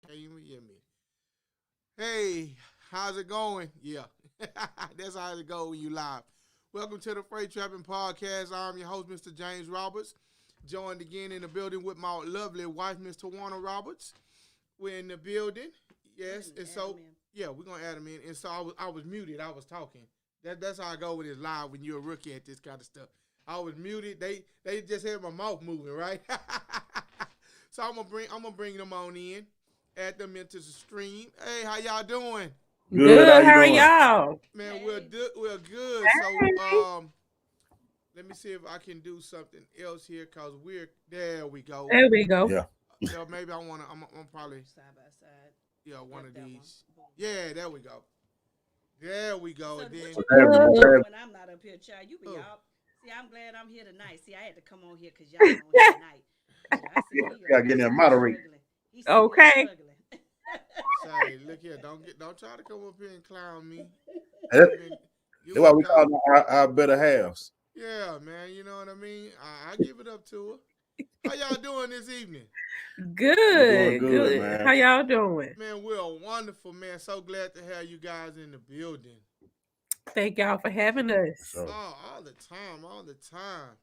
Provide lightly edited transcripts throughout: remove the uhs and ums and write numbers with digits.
Can't even hear me. Hey, how's it going? Yeah, that's how it go when you live. Welcome to the Freight Trapping Podcast. I'm your host, Mr. James Roberts. Joined again in the building with my lovely wife, Miss Teajuana Roberts. We're in the building. Yes, and so yeah, we're gonna add them in. And so I was muted. I was talking. That's how I go with this live when you're a rookie at this kind of stuff. I was muted. They just had my mouth moving, right? So I'm gonna bring them on in, add them into the stream. Hey, how y'all doing? Good. How Good. you How are doing? y'all? Man, Hey, we're good. So Hey. let me see if I can do something else here, cause we're there. We go. There we go. Yeah. Maybe I'm probably side by side. one Yep, of that one. these. Boom. Yeah, there we go. There we go. So And what then you What's be happening? up What's to Good. happening? when I'm not up here, child? You be oh out. See, I'm glad I'm here tonight. See, I had to come on here because y'all on here tonight. I see Yeah, he you gotta get in there still and moderate. struggling. He's still Okay. struggling. say, look here, don't try to come up here and clown me. That's You've been you've why been we call gone. them our better halves. Yeah, man. You know what I mean. I give it up to her. How y'all doing this evening? We doing Good. good, Good. How man. y'all doing? Man, we're wonderful, man. So glad to have you guys in the building. Thank y'all for having us. So Oh, all the time.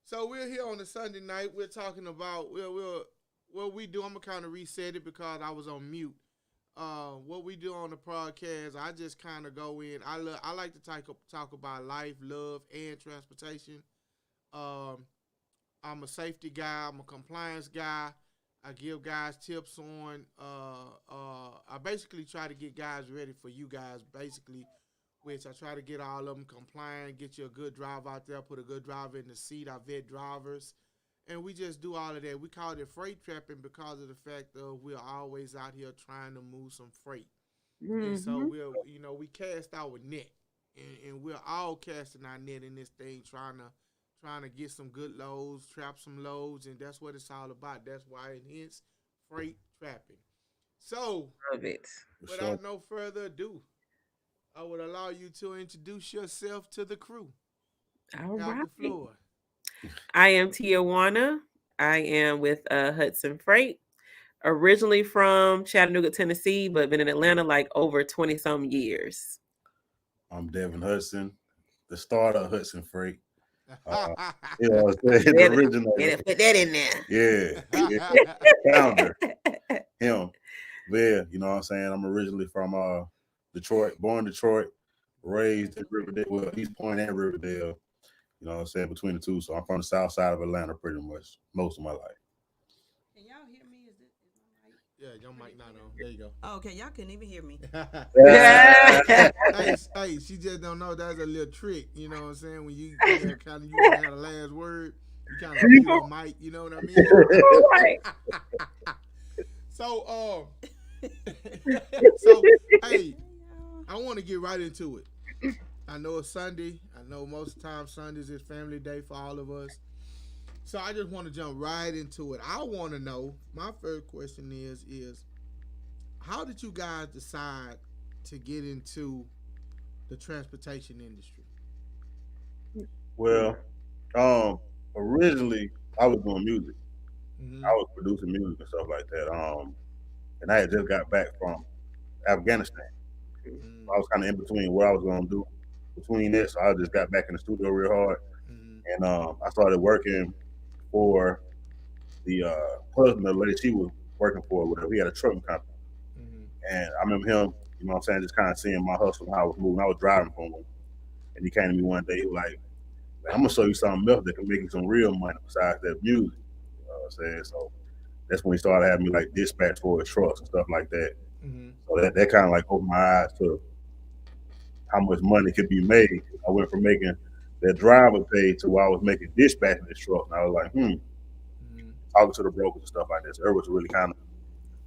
So we're here on a Sunday night. We're talking about what we do. I'm gonna kind of reset it because I was on mute. What we do on the podcast, I just kind of go in. I like to talk about life, love, and transportation. Um, I'm a safety guy. I'm a compliance guy. I give guys tips on. I basically try to get guys ready for you guys. Basically, which I try to get all of them compliant, get you a good driver out there, put a good driver in the seat. I vet drivers, and we just do all of that. We call it freight trapping because of the fact that we're always out here trying to move some freight, and so Mm-hmm. we cast our net, and we're all casting our net in this thing, trying to get some good loads, trap some loads, and that's what it's all about. That's why it hence freight trapping. So, Love it. for sure. without no further ado, I would allow you to introduce yourself to the crew. All Have right. the floor. I am Teajuana. I am with Hudson Freight. Originally from Chattanooga, Tennessee, but been in Atlanta like over 20 some years. I'm Devin Hudson, the starter of Hudson Freight. Uh, All you know what I'm saying? The Better, originator. better put that in Yeah, yeah, founder, him. But yeah, you know what I'm saying? I'm originally from Detroit, born in Detroit, raised in Riverdale, well, East Point and Riverdale. You know what I'm saying? Between the two. So I'm from the south side of Atlanta pretty much most of my life. Can y'all hear me? Is my mic yeah, your pretty mic not clear? on. There you go. Oh, okay, y'all couldn't even hear me. Hey, she just don't know that's a little trick. You know what I'm saying? When you kind of you want to have the last word, you kind of mute her mic. You know what I mean? All right. So, so hey, Hey, y'all. I want to get right into it. I know it's Sunday. I know most of the time Sundays is family day for all of us. So I just want to jump right into it. I want to know. My first question is how did you guys decide to get into the transportation industry? Well, um, originally I was doing music. I Mm-hmm. was producing music and stuff like that. And I had just got back from Afghanistan. I was kind of in between what I was going to do between this. So I just got back in the studio real hard, Mm-hmm. and I started working for the husband of the lady she was working for. Whatever, he had a trucking company, Mm-hmm. and I remember him. You know what I'm saying? Just kind of seeing my hustle and how I was moving. I was driving for him, and he came to me one day. He was like, "Man, I'm gonna show you something else that can make you some real money besides that music." You know what I'm saying? So that's when he started having me like dispatch for his trucks and stuff like that. Mm-hmm. So that kind of like opened my eyes to how much money could be made. I went from making that driver pay to where I was making dispatching this truck. And I was like, Mm-hmm. talking to the brokers and stuff like this. So it was really kind of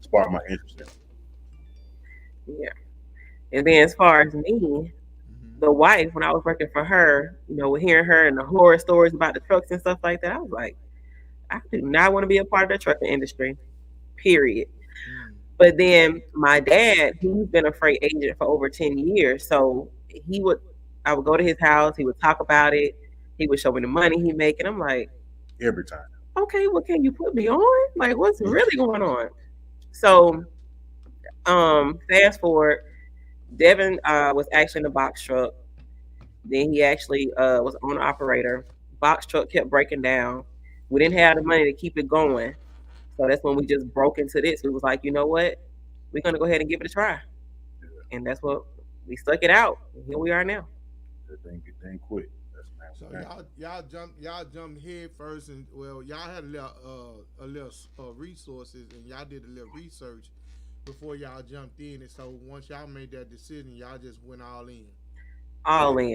sparked my interest in it. Yeah. And then as far as me, the wife, when I was working for her, with hearing her and the horror stories about the trucks and stuff like that, I was like, I do not want to be a part of the trucking industry, period. Mm-hmm. But then my dad, he's been a freight agent for over 10 years. So I would go to his house, he would talk about it, he would show me the money he make, and I'm like, Every time. okay, well, can you put me on? Like, what's really going on? So Fast forward, Devin was actually in the box truck. Then he actually was owner operator. Box truck kept breaking down. We didn't have the money to keep it going. So that's when we just broke into this. We was like, you know what? We're gonna go ahead and give it a try. And that's what we stuck it out. And here we are now. That thing quick. That's So man. y'all jumped head first, and well, y'all had a little resources, and y'all did a little research before y'all jumped in. And so once y'all made that decision, y'all just went all in. All in.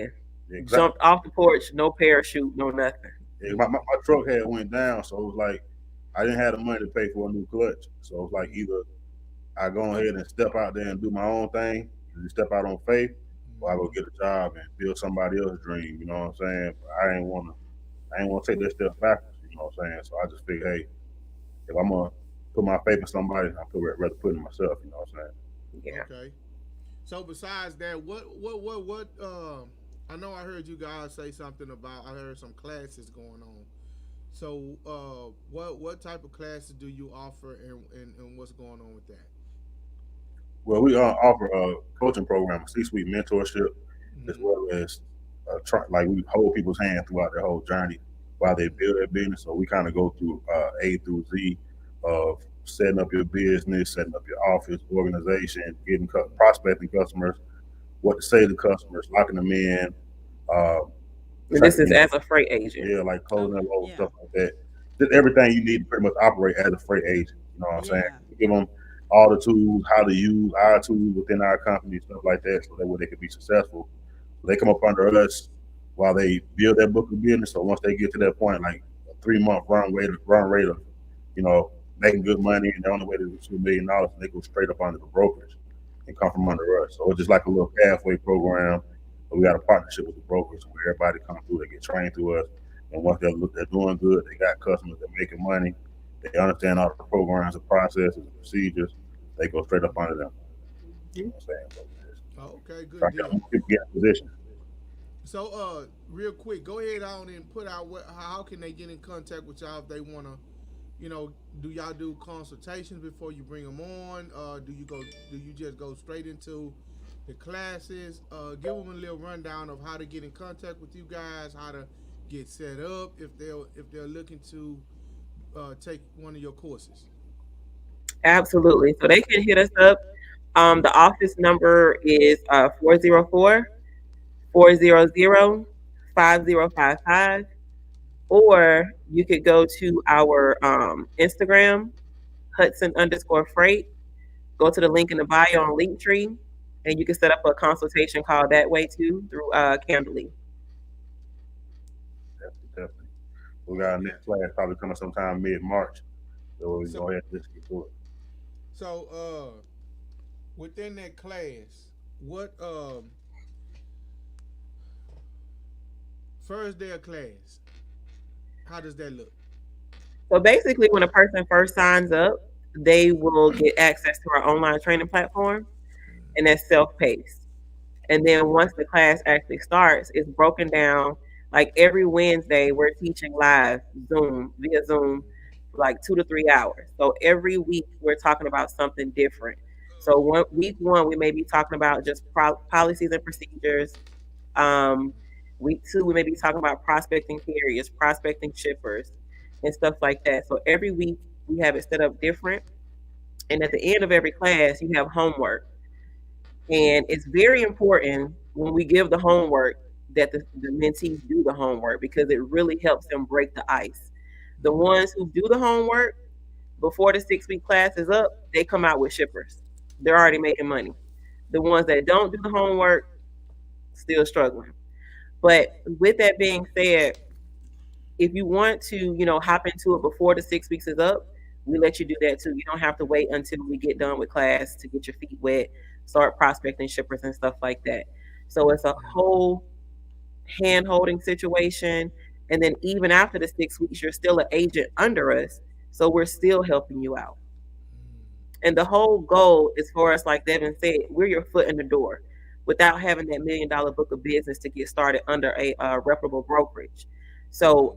Yeah, exactly. Jumped off the porch, no parachute, no nothing. Yeah, my truck had went down, so it was like I didn't have the money to pay for a new clutch. So it was like either I go ahead and step out there and do my own thing, and step out on faith, or I go get a job and build somebody else's dream. You know what I'm saying? But I ain't wanna take that step backwards. You know what I'm saying? So I just figured, hey, if I'm gonna put my faith in somebody, rather put it in myself. You know what I'm saying? Yeah. Okay. So besides that, what I know I heard you guys say something about I heard some classes going on. So what type of classes do you offer, and what's going on with that? Well, we offer a coaching program, a C-suite mentorship, as Mm-hmm. well as like we hold people's hand throughout their whole journey while they build their business. So we kind of go through A through Z of setting up your business, setting up your office, organization, getting prospecting customers, what to say to customers, locking them in, uh, And this is as a freight agent. yeah, like closing Okay. their load, Yeah. stuff like that. Just everything you need to pretty much operate as a freight agent. You know what I'm saying? Yeah. We give them all the tools, how to use our tools within our company, stuff like that, so that way they can be successful. So they come up under us while they build their book of business. So once they get to that point, like a 3 month run rate of, you know, making good money and they're on the way to $2 million, they go straight up under the brokers and come from under us. So it's just like a little pathway program. But we got a partnership with the brokers where everybody comes through, they get trained through us. And once they're doing good, they got customers, they're making money, they understand all the programs, the processes, the procedures, they go straight up under them. You know what I'm saying? So Oh, okay, try good to deal. help people get in position. So real quick, go ahead on and put out how can they get in contact with y'all if they wanna, do y'all do consultations before you bring them on? Do you just go straight into the classes? Give them a little rundown of how to get in contact with you guys, how to get set up if they're looking to take one of your courses. Absolutely. So they can hit us up. The office number is 404 400 5055, or you could go to our Instagram, Hudson underscore freight. Go to the link in the bio on Linktree, and you can set up a consultation call that way too through Candly. Definitely, definitely. We got our Okay. next class probably coming sometime mid March. So we So go ahead and just get to it. so within that class, what first day of class, how does that look? So basically, when a person first signs up, they will get access to our online training platform, and that's self-paced. And then once the class actually starts, it's broken down. Like every Wednesday, we're teaching live via Zoom, for like 2 to 3 hours. So every week, we're talking about something different. So week one, we may be talking about just policies and procedures. Um, Week two, we may be talking about prospecting carriers, prospecting shippers, and stuff like that. So every week, we have it set up different. And at the end of every class, you have homework. And it's very important when we give the homework that the mentees do the homework because it really helps them break the ice. The ones who do the homework before the 6 week class is up, they come out with shippers. They're already making money. The ones that don't do the homework, still struggling. But with that being said, if you want to, hop into it before the 6 weeks is up, we let you do that too. You don't have to wait until we get done with class to get your feet wet, start prospecting shippers and stuff like that. So it's a whole hand holding situation. And then even after the 6 weeks, you're still an agent under us. So we're still helping you out. And the whole goal is for us, like Devin said, we're your foot in the door without having that $1 million book of business to get started under a reputable brokerage. So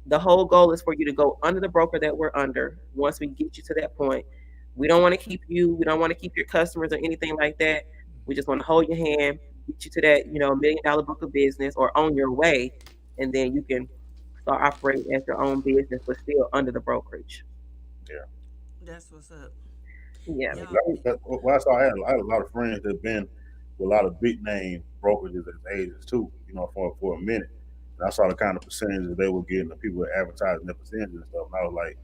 the whole goal is for you to go under the broker that we're under once we get you to that point. We don't want to keep you. We don't want to keep your customers or anything like that. We just want to hold your hand, get you to that, $1 million book of business or on your way, and then you can start operating as your own business, but still under the brokerage. Yeah. That's what's up. Yeah. Y'all, Well, I saw I had a lot of friends that have been with a lot of big name brokerages as agents too, for a minute. And I saw the kind of percentages that they were getting, the people were advertising their percentages and stuff. And I was like,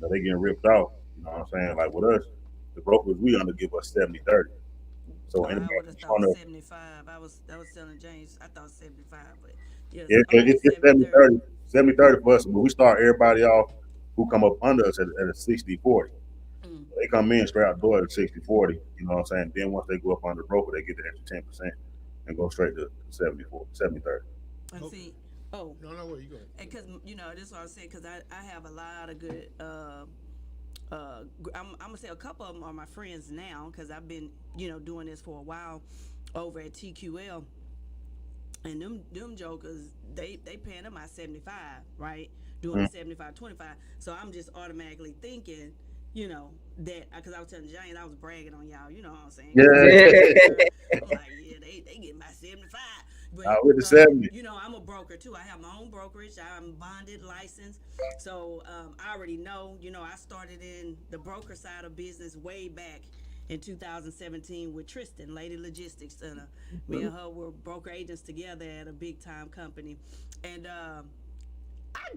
they getting ripped off. You know what I'm saying? Like with us, the brokers we under give us 70/30. So I anybody would have who's thought trying to 75. I was telling James, I thought 75, but yes, it's 70 70 30. 30, 70/30 for us, but we start everybody off who come up under us at a 60/40. Mm. They come in straight out the door at 60/40, you know what I'm saying? Then once they go up under the broker, they get the extra 10% and go straight to 70/30. And Okay. see, oh, No, where you going? because this is what I was saying. Because I have a lot of good. I'm gonna say a couple of them are my friends now because I've been doing this for a while over at TQL, and them jokers they paying them my 75, right? Doing the 75/25. So I'm just automatically thinking, that because I was telling Jane I was bragging on y'all. You know what I'm saying? Yeah. I'm like, yeah, they get my 75. But With the 70. I'm a broker too. I have my own brokerage. I'm bonded, licensed. So I already know. I started in the broker side of business way back in 2017 with Tristan, Lady Logistics Center. Me and her were broker agents together at a big time company, and I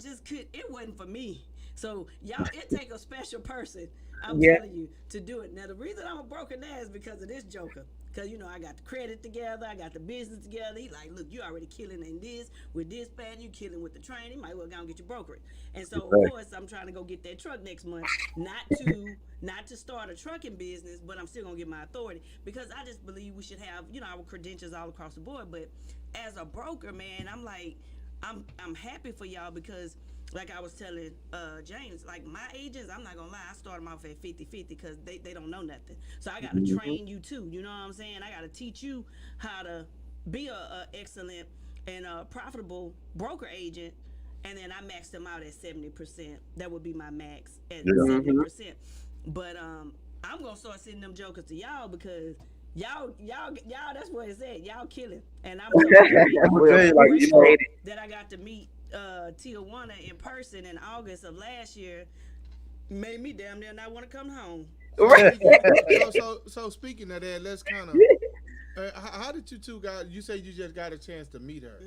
just could. It wasn't for me. So y'all, it take a special person. I'm Yeah. telling you to do it. Now the reason I'm a broker now is because of this joker. Because I got the credit together, I got the business together. He like, look, you already killing in this with this bad, you killing with the training. Might well go and get your brokerage. And so of course I'm trying to go get that truck next month. Not to start a trucking business, but I'm still gonna get my authority because I just believe we should have our credentials all across the board. But as a broker, man, I'm like, I'm happy for y'all because like I was telling James, like my agents, I'm not gonna lie, I started them off at 50-50 because they don't know nothing. So I gotta train you too. You know what I'm saying? I gotta teach you how to be a excellent and a profitable broker agent. And then I maxed them out at 70%. That would be my max at 70%. But I'm gonna start sending them jokers to y'all because y'all that's what it said. Y'all killing. And I'm so Appreciate it. that I got to meet Teajuana in person in August of last year. Made me damn near not want to come home. So speaking of that, let's kind of. How did you two got? You say you just got a chance to meet her.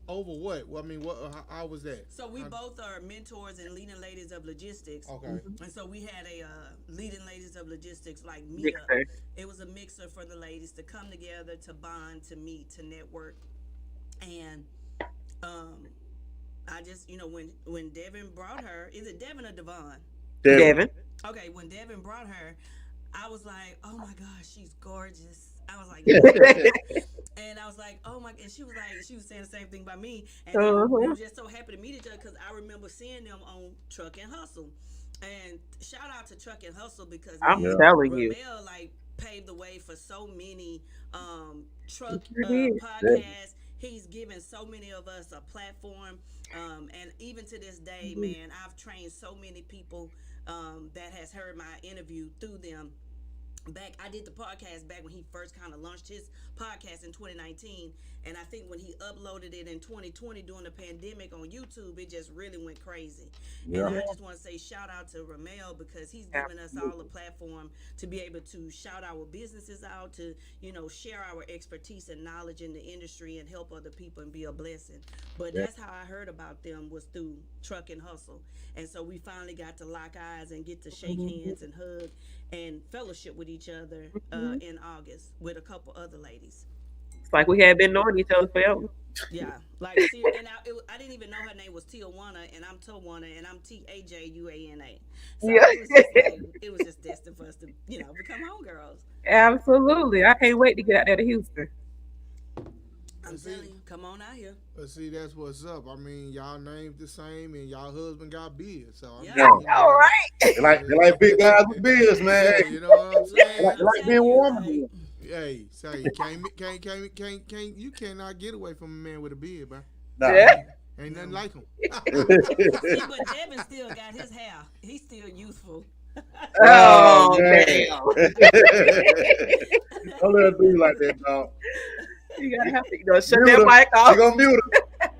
Over what? Well, I mean, how was that? So we both are mentors and leading ladies of logistics. Okay. And so we had a leading ladies of logistics like meetup. It was a mixer for the ladies to come together, to bond, to meet, to network, and I just when Devin brought her, is it Devin or Devan? Devan. Okay, when Devin brought her, I was like, oh my gosh, she's gorgeous. I was like, and I was like, oh my, and she was saying the same thing about me, and we were just so happy to meet each other because I remember seeing them on Truck and Hustle, and shout out to Truck and Hustle because I'm telling you, Ramel like paved the way for so many truck podcasts. He's given so many of us a platform, and even to this day, man, I've trained so many people that has heard my interview through them. I did the podcast back when he first kind of launched his podcast in 2019, and I think when he uploaded it in 2020 during the pandemic on YouTube, it just really went crazy. And I just want to say shout out to Ramel because he's given us all a platform to be able to shout our businesses out, to share our expertise and knowledge in the industry and help other people and be a blessing. But that's how I heard about them, was through Truck and Hustle. And so we finally got to lock eyes and get to shake hands and hug and fellowship with each other in August with a couple other ladies. It's like we had been knowing each other forever. Yeah, like and I didn't even know her name was Teajuana, and I'm Teajuana, and I'm Tajuana. So it was just destined for us to become homegirls. Absolutely, I can't wait to get out there to Houston. I'm telling you, come on out here. But see, that's what's up. I mean, y'all names the same, and y'all husband got beard. So I mean, all right. They like big guys with beards, man. Yeah, you know what I'm saying? They like being warm. Hey, say you cannot get away from a man with a beard, bro. Nah. Ain't nothing like him. See, but Devin still got his hair. He's still youthful. Oh, man. damn. Don't let her do you like that, dog. You gotta have to, shut Mute that her. mic You off. gonna mute her.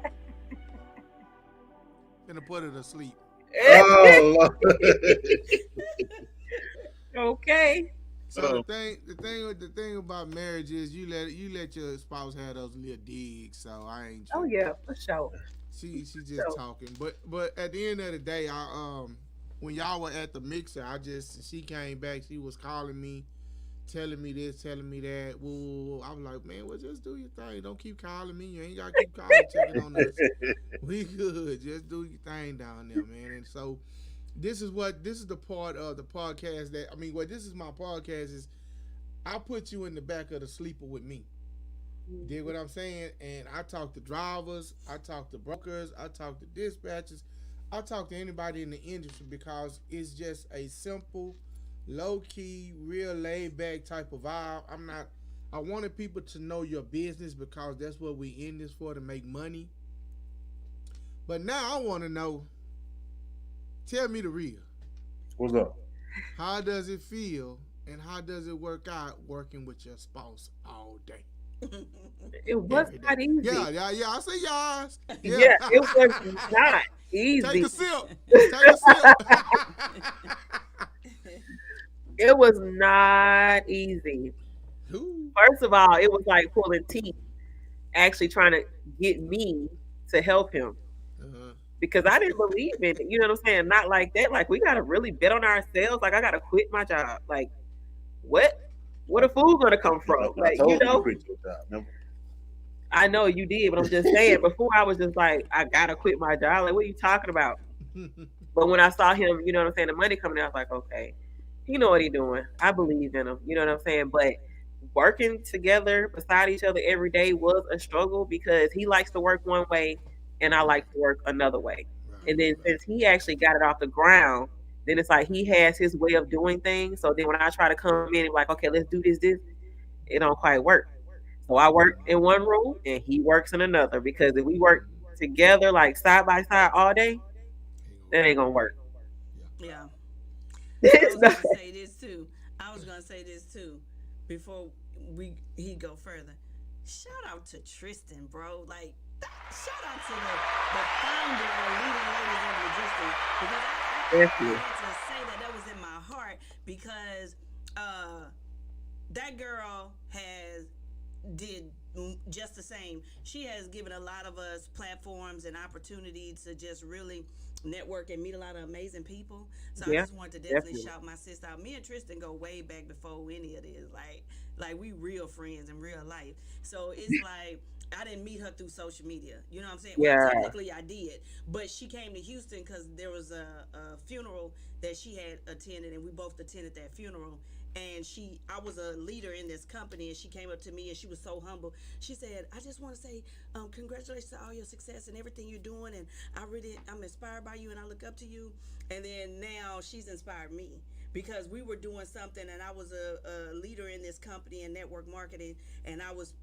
Gonna put her to sleep. Oh, Lord. Okay. So the thing about marriage is you let your spouse have those little digs. So I ain't. Oh Tripping. yeah, for sure. She just talking. But at the end of the day, when y'all were at the mixer, she came back. She was calling me, telling me this, telling me that. Woo. I was like, man, well, just do your thing. Don't keep calling me. You ain't gotta keep calling, checking on us. We good. Just do your thing down there, man. And so this is the part of the podcast this is my podcast is I put you in the back of the sleeper with me. You dig what I'm saying? And I talk to drivers, I talk to brokers, I talk to dispatchers, I talk to anybody in the industry because it's just a simple, low key, real laid back type of vibe. I wanted people to know your business because that's what we in this for, to make money. But now I want to know, tell me the real. What's up? How does it feel and how does it work out working with your spouse all day? It was not easy. Yeah. I say yes. Yeah, it was not easy. Take a sip. It was not easy. Ooh. First of all, it was like pulling teeth, actually trying to get me to help him. Because I didn't believe in it. You know what I'm saying? Not like that. Like, we got to really bet on ourselves. Like, I got to quit my job. Like, what? Where the food going to come from? Like, I told you quit your job, remember? I know you did, but I'm just saying, before I was just like, I got to quit my job. Like, what are you talking about? But when I saw him, you know what I'm saying, the money coming out, I was like, okay, he know what he doing. I believe in him. You know what I'm saying? But working together beside each other every day was a struggle because he likes to work one way and I like to work another way. And then since he actually got it off the ground, then it's like he has his way of doing things. So then when I try to come in and like, okay, let's do this, it don't quite work. So I work in one room and he works in another because if we work together like side by side all day, that ain't gonna work. Yeah. I was gonna say this too before he go further. Shout out to Tristan, bro. Like, shout out to the founder of Leading Ladies in Logistics because I had to say that was in my heart because that girl did just the same. She has given a lot of us platforms and opportunities to just really network and meet a lot of amazing people. So I just want to definitely shout my sister out. Me and Tristan go way back before any of this. Like we real friends in real life. So it's like I didn't meet her through social media. You know what I'm saying? Yeah. Well, technically I did. But she came to Houston because there was a funeral that she had attended, and we both attended that funeral. And I was a leader in this company, and she came up to me and she was so humble. She said, I just want to say congratulations to all your success and everything you're doing, and I'm inspired by you and I look up to you. And then now she's inspired me because we were doing something, and I was a leader in this company in network marketing, and I was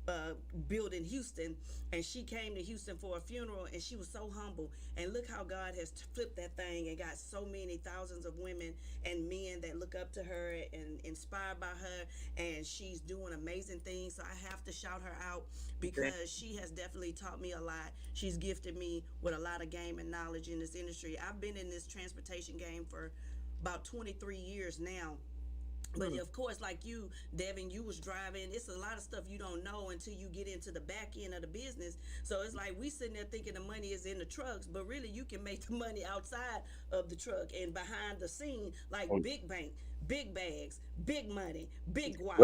building Houston, and she came to Houston for a funeral, and she was so humble. And look how God has flipped that thing and got so many thousands of women and men that look up to her and inspired by her, and she's doing amazing things. So I have to shout her out because she has definitely taught me a lot. She's gifted me with a lot of game and knowledge in this industry. I've been in this transportation game for about 23 years now. But of course, like you, Devan, you was driving. It's a lot of stuff you don't know until you get into the back end of the business. So it's like we sitting there thinking the money is in the trucks, but really you can make the money outside of the truck and behind the scene, like big bank, big bags, big money, big guap.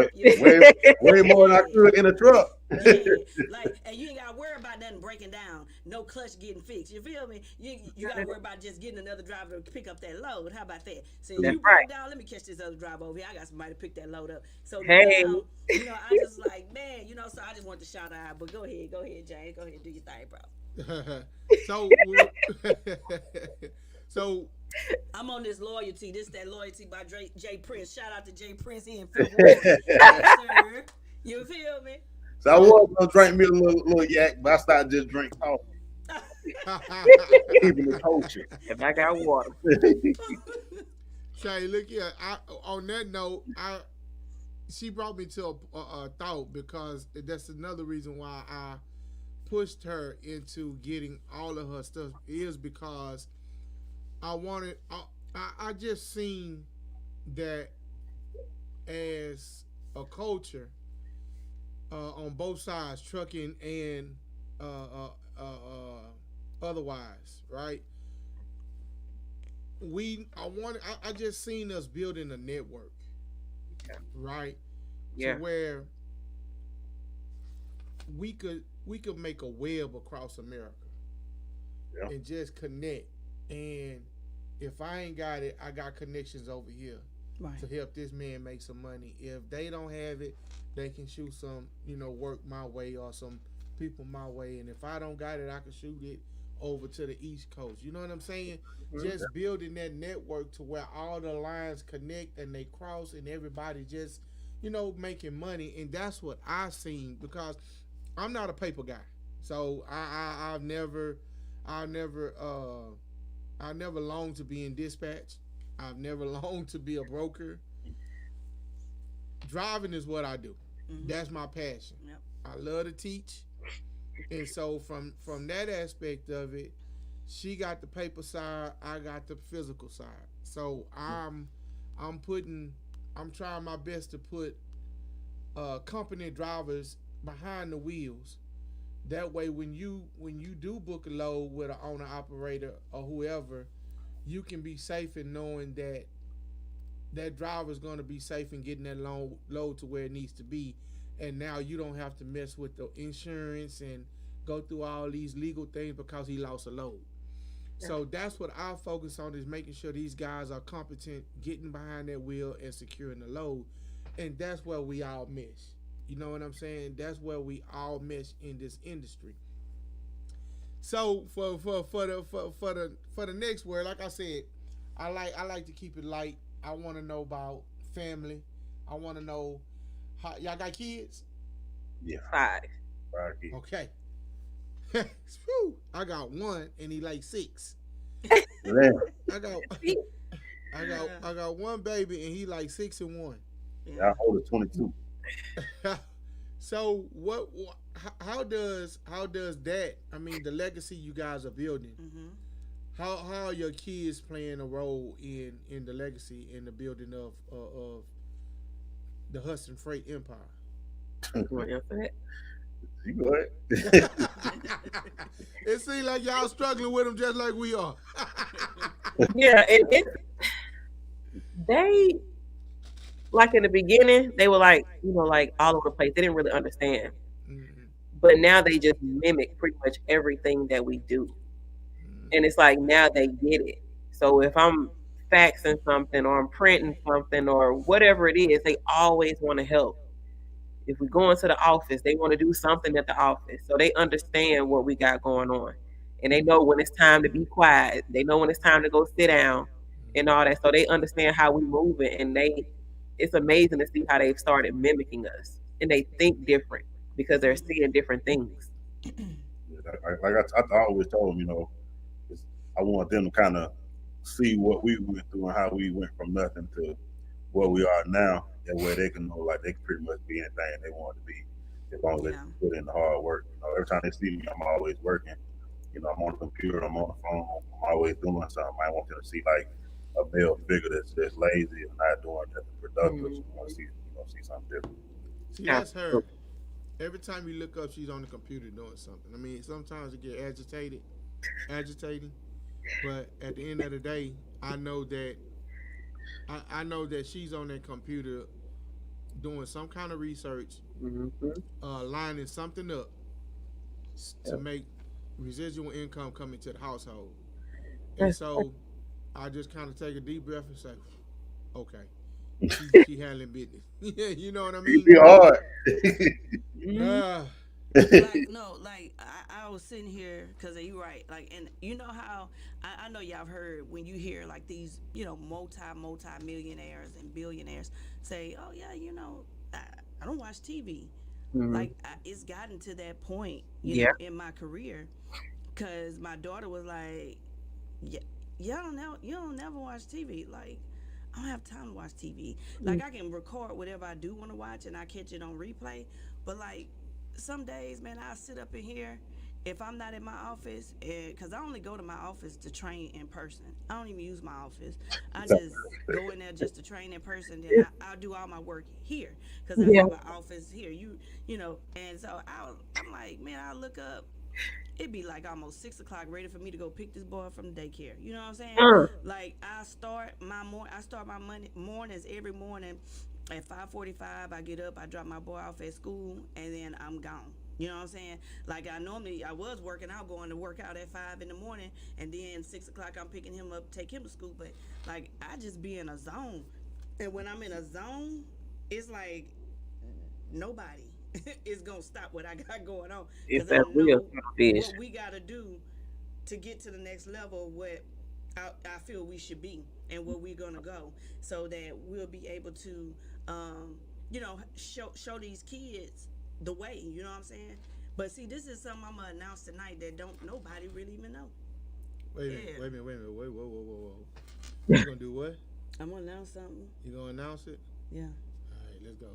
Way more than I could in a truck. And you ain't got to worry about nothing breaking down, no clutch getting fixed. You feel me? You got to worry about just getting another driver to pick up that load. How about that? So if you break down, let me catch this other driver over here. I got somebody to pick that load up. So now, I just like, man, so I just want to shout out. But go ahead, Jay. Go ahead and do your thing, bro. So I'm on this loyalty. This that loyalty by Jay Prince. Shout out to Jay Prince in February. Yes, sir. You feel me? So I was gonna drink me a little yak, but I started just drink coffee. Keeping the culture. And I got water. Shay, look here. On that note, she brought me to a thought because that's another reason why I pushed her into getting all of her stuff is because I wanted. I just seen that as a culture on both sides, trucking and otherwise, right? I just seen us building a network, right? Yeah. To where we could make a web across America Yeah. and just connect. And if I ain't got it, I got connections over here Right. to help this man make some money. If they don't have it, they can shoot some, work my way or some people my way. And if I don't got it, I can shoot it over to the East Coast. You know what I'm saying? Just building that network to where all the lines connect and they cross and everybody just, making money. And that's what I seen because I'm not a paper guy. So I've never longed to be in dispatch. I've never longed to be a broker. Driving is what I do. That's my passion. Yep. I love to teach. And so from that aspect of it, she got the paper side, I got the physical side. So I'm trying my best to put company drivers behind the wheels. That way when you do book a load with an owner operator or whoever, you can be safe in knowing that that driver is going to be safe in getting that load to where it needs to be. And now you don't have to mess with the insurance and go through all these legal things because he lost a load. Yeah. So that's what I focus on, is making sure these guys are competent, getting behind that wheel and securing the load. And that's where we all mesh. You know what I'm saying? That's where we all mesh in this industry. So for the next word, like I said, I like to keep it light. I want to know about family. I want to know how y'all got kids. Yeah, 5. 5 kids. Okay. I got one, and he like 6. Yeah. I got one baby, and he like 6 and 1. Yeah, I hold it 22. So how does that? I mean, the legacy you guys are building. How are your kids playing a role in the legacy in the building of the Hudson Freight Empire? You go ahead. It seems like y'all struggling with them just like we are. Yeah, they, like in the beginning, they were like, like all over the place. They didn't really understand. But now they just mimic pretty much everything that we do. And it's like now they get it. So if I'm faxing something or I'm printing something or whatever it is, they always want to help. If we go into the office, they want to do something at the office. So they understand what we got going on. And they know when it's time to be quiet. They know when it's time to go sit down and all that. So they understand how we move it. And it's amazing to see how they've started mimicking us. And they think different because they're seeing different things. I always told them, I want them to kind of see what we went through and how we went from nothing to where we are now. That way they can know, like, they can pretty much be anything they want to be as long as they put in the hard work. Every time they see me, I'm always working. I'm on the computer, I'm on the phone, I'm always doing something. I want them to see like a male figure that's lazy and not doing nothing productive. So want to see something different. See, that's her. Every time you look up, she's on the computer doing something. I mean, sometimes it get agitating, but at the end of the day, I know that she's on that computer doing some kind of research, lining something up to make residual income come into the household. And so I just kind of take a deep breath and say, okay, she handling business. You know what I mean? Be hard. I was sitting here because you're right. Like, and you know how I know y'all have heard when you hear like these, multi-millionaires and billionaires say, "Oh yeah, I don't watch TV." Like it's gotten to that point, in my career, because my daughter was like, "Yeah, you don't never watch TV." Like, I don't have time to watch TV. Like I can record whatever I do want to watch and I catch it on replay. But like some days, man, I sit up in here. If I'm not in my office, because I only go to my office to train in person. I don't even use my office. I just go in there just to train in person. Then I'll do all my work here because I Yeah. have an office here. You know, and so I'm like, man, I look up. It'd be like almost 6 o'clock, ready for me to go pick this boy from the daycare. You know what I'm saying? Like I start my mornings every morning at 5:45. I get up, I drop my boy off at school, and then I'm gone. You know what I'm saying? Like I was working out, going to work out at 5 in the morning, and then 6 o'clock I'm picking him up, take him to school. But like I just be in a zone, and when I'm in a zone, it's like nobody is gonna stop what I got going on It's because I that real know fish. what we gotta do to get to the next level. What I feel we should be and where we're gonna go, so that we'll be able to, show these kids the way. You know what I'm saying? But see, this is something I'm gonna announce tonight that don't nobody really even know. Wait a Yeah. minute. Whoa. You gonna do what? I'm gonna announce something. You gonna announce it? Yeah. All right, let's go.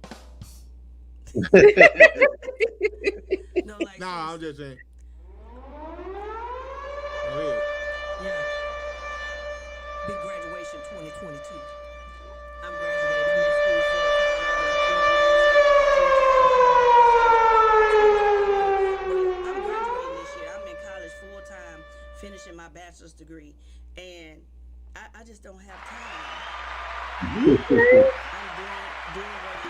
No, like Nah, I'm just saying. Go ahead. yeah. Big graduation 2022. I'm graduating. I'm in school but I'm graduating this year. I'm in college full time, finishing my bachelor's degree, and I just don't have time. I'm doing what I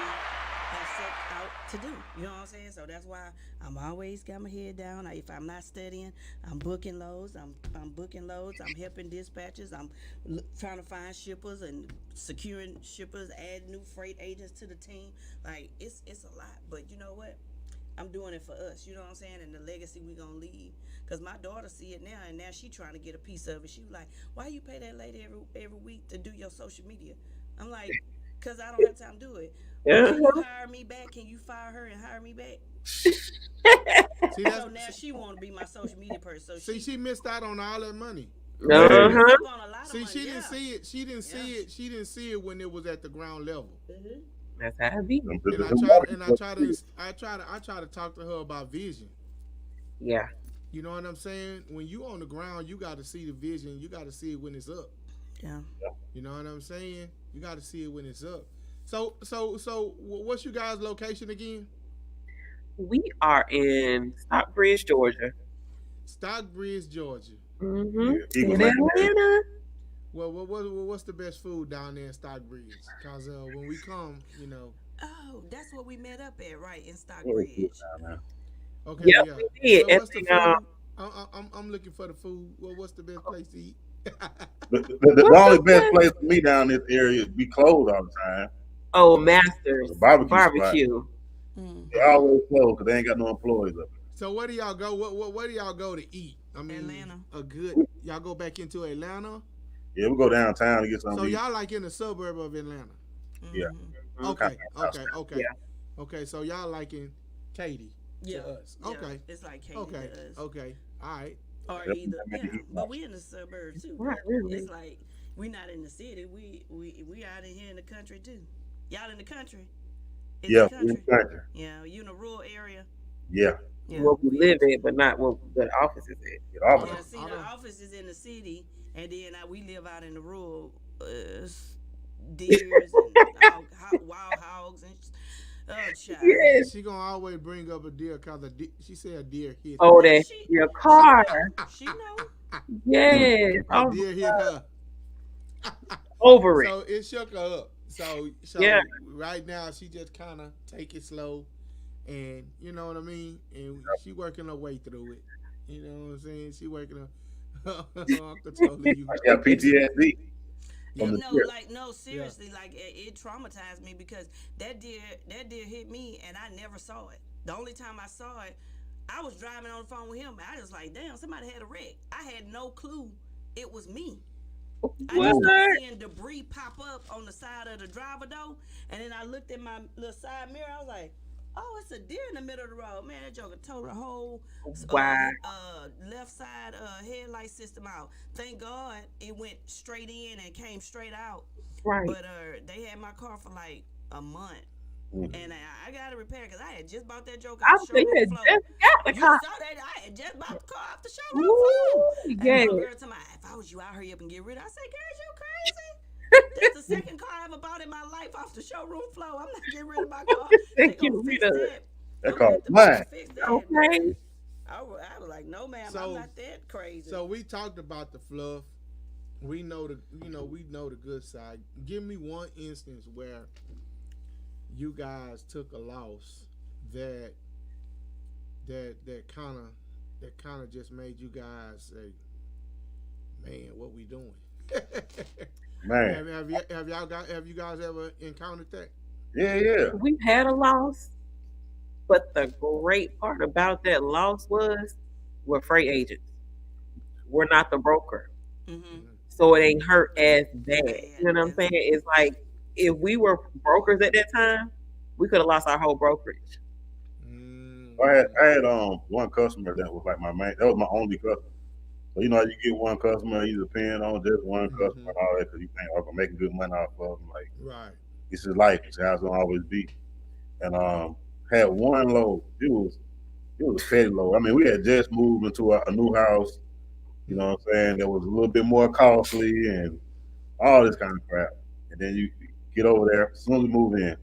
have set out to do. You know what I'm saying? So that's why I'm always got my head down. If I'm not studying, I'm booking loads. I'm booking loads. I'm helping dispatchers. I'm trying to find shippers and securing shippers, add new freight agents to the team. Like it's a lot, but you know what? I'm doing it for us, you know what I'm saying, and the legacy we gonna leave. Cause my daughter see it now, and now she trying to get a piece of it. She was like, "Why you pay that lady every week to do your social media?" I'm like, "Cause I don't have time to do it. Can you hire me back? Can you fire her and hire me back?" See, So now she want to be my social media person. So she missed out on all that money. she missed up on a lot of See, money, she didn't yeah. see it. She didn't see Yeah. it. She didn't see it when it was at the ground level. Mhm. That's how it be. And I try to talk to her about vision. Yeah. You know what I'm saying? When you on the ground, you got to see the vision. You got to see it when it's up. Yeah. You know what I'm saying? You got to see it when it's up. So, what's you guys' location again? We are in Stockbridge, Georgia. Stockbridge, Georgia. Mm-hmm. Eagle In Land. Atlanta. Well, what's the best food down there in Stockbridge? Cause when we come, you know. Oh, that's what we met up at, right in Stockbridge. Okay, Yep, yeah. we did. Well, what's the And, food? I'm looking for the food. Well, what's the best place to eat? The only best place for me down this area is be closed all the time. Masters The barbecue spot. barbecue. Mm. They always closed because they ain't got no employees up So where do y'all go? Where do y'all go to eat? I mean, Atlanta. Y'all go back into Atlanta. there. Yeah, we go downtown to get something So to eat. y'all like in the suburb of Atlanta. Yeah. Mhm. Okay. Yeah. Okay. So y'all like in Katy Yeah. to us. Yeah. Okay. It's like Katy Okay. does. Okay. All right. Or Yep. either, yeah. But we in the suburbs too. Right, really. It's like we not in the city. We out in here in the country too. Y'all in the country? In Yeah, the we in country? the country. Yeah. You in a rural area? Yeah. Yeah. Where we live in, but not where the office is at. Get off Yeah. of See, the office is in the city, and then we live out in the rural. Deers and wild hogs and child. Yes. She gonna always bring up a deer cause she said a deer hit. Oh, her. that's your car. She know. Yes. A deer hit her. Over it. So it shook her up. So Yeah. right now she just kind of take it slow, and you know what I mean. And she working her way through it. You know what I'm saying? She working her. Uncle totally you. I got PTSD. Yeah, From the no, deer. like no, seriously, like it traumatized me because that deer hit me and I never saw it. The only time I saw it, I was driving on the phone with him. And I was like, damn, somebody had a wreck. I had no clue it was me. I just started seeing debris pop up on the side of the driver door, and then I looked at my little side mirror. I was like, Oh, it's a deer in the middle of the road. Man, that joker tore the whole Wow. left side headlight system out. Thank God it went straight in and came straight out. Right. But they had my car for like a month. Mhm. And I got to repair because I had just bought that joke I off was the saying you showroom had floor. just got the You car. saw that? I had just bought the car off the showroom floor. Ooh, And yeah. my girl told me, if I was you, I'd hurry up and get rid of it. I said, girl, you crazy? That's the second car I ever bought in my life off the showroom floor. I'm not getting rid of my car. They Thank gonna you, fix Rita. that. That I'm gonna car let them mine. fix that. Okay. I was like, no, ma'am, I'm So not that crazy. so we talked about the fluff. We know the good side. Give me one instance where you guys took a loss that that kind of just made you guys say, "Man, what we doing?" Man. Have you guys ever encountered that? Yeah. We've had a loss, but the great part about that loss was we're freight agents. We're not the broker. Mm-hmm. Mm-hmm. So it ain't hurt as bad. Bad. You know what I'm saying? It's like if we were brokers at that time, we could have lost our whole brokerage. I had one customer that was like my main. That was my only customer. So you know, you get one customer, you depend on just one customer Mm-hmm. and all that because you think, "Oh, I'm making good money off of them." Like Right. this is life. It's how it's gonna always be. And had one load. It was a petty load. I mean, we had just moved into a new house. You know what I'm saying? That was a little bit more costly and all this kind of crap. And then you get over there as soon as we move in.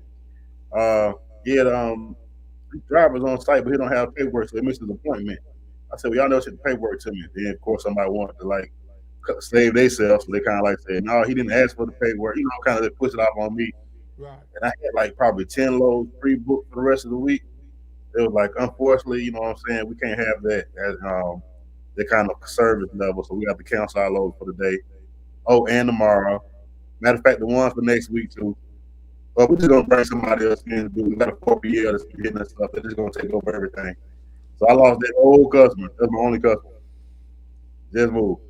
He had drivers on site, but he don't have paperwork, so he missed his appointment. I said, "Well, y'all never sent the paperwork to me." Then of course somebody wanted to like save themselves, so they kind of like said, "No, he didn't ask for the paperwork." You know, kind of push it off on me. Right. And I had like probably 10 loads pre-booked for the rest of the week. It was like, unfortunately, you know what I'm saying, we can't have that as the kind of service level, so we have to cancel our loads for the day. Oh, and tomorrow. Matter of fact, the ones for next week too. But we're just gonna bring somebody else in to do. We got a 4PL that's getting us stuff. They're just gonna take over everything. So I lost that old customer. That's my only customer. Just moved.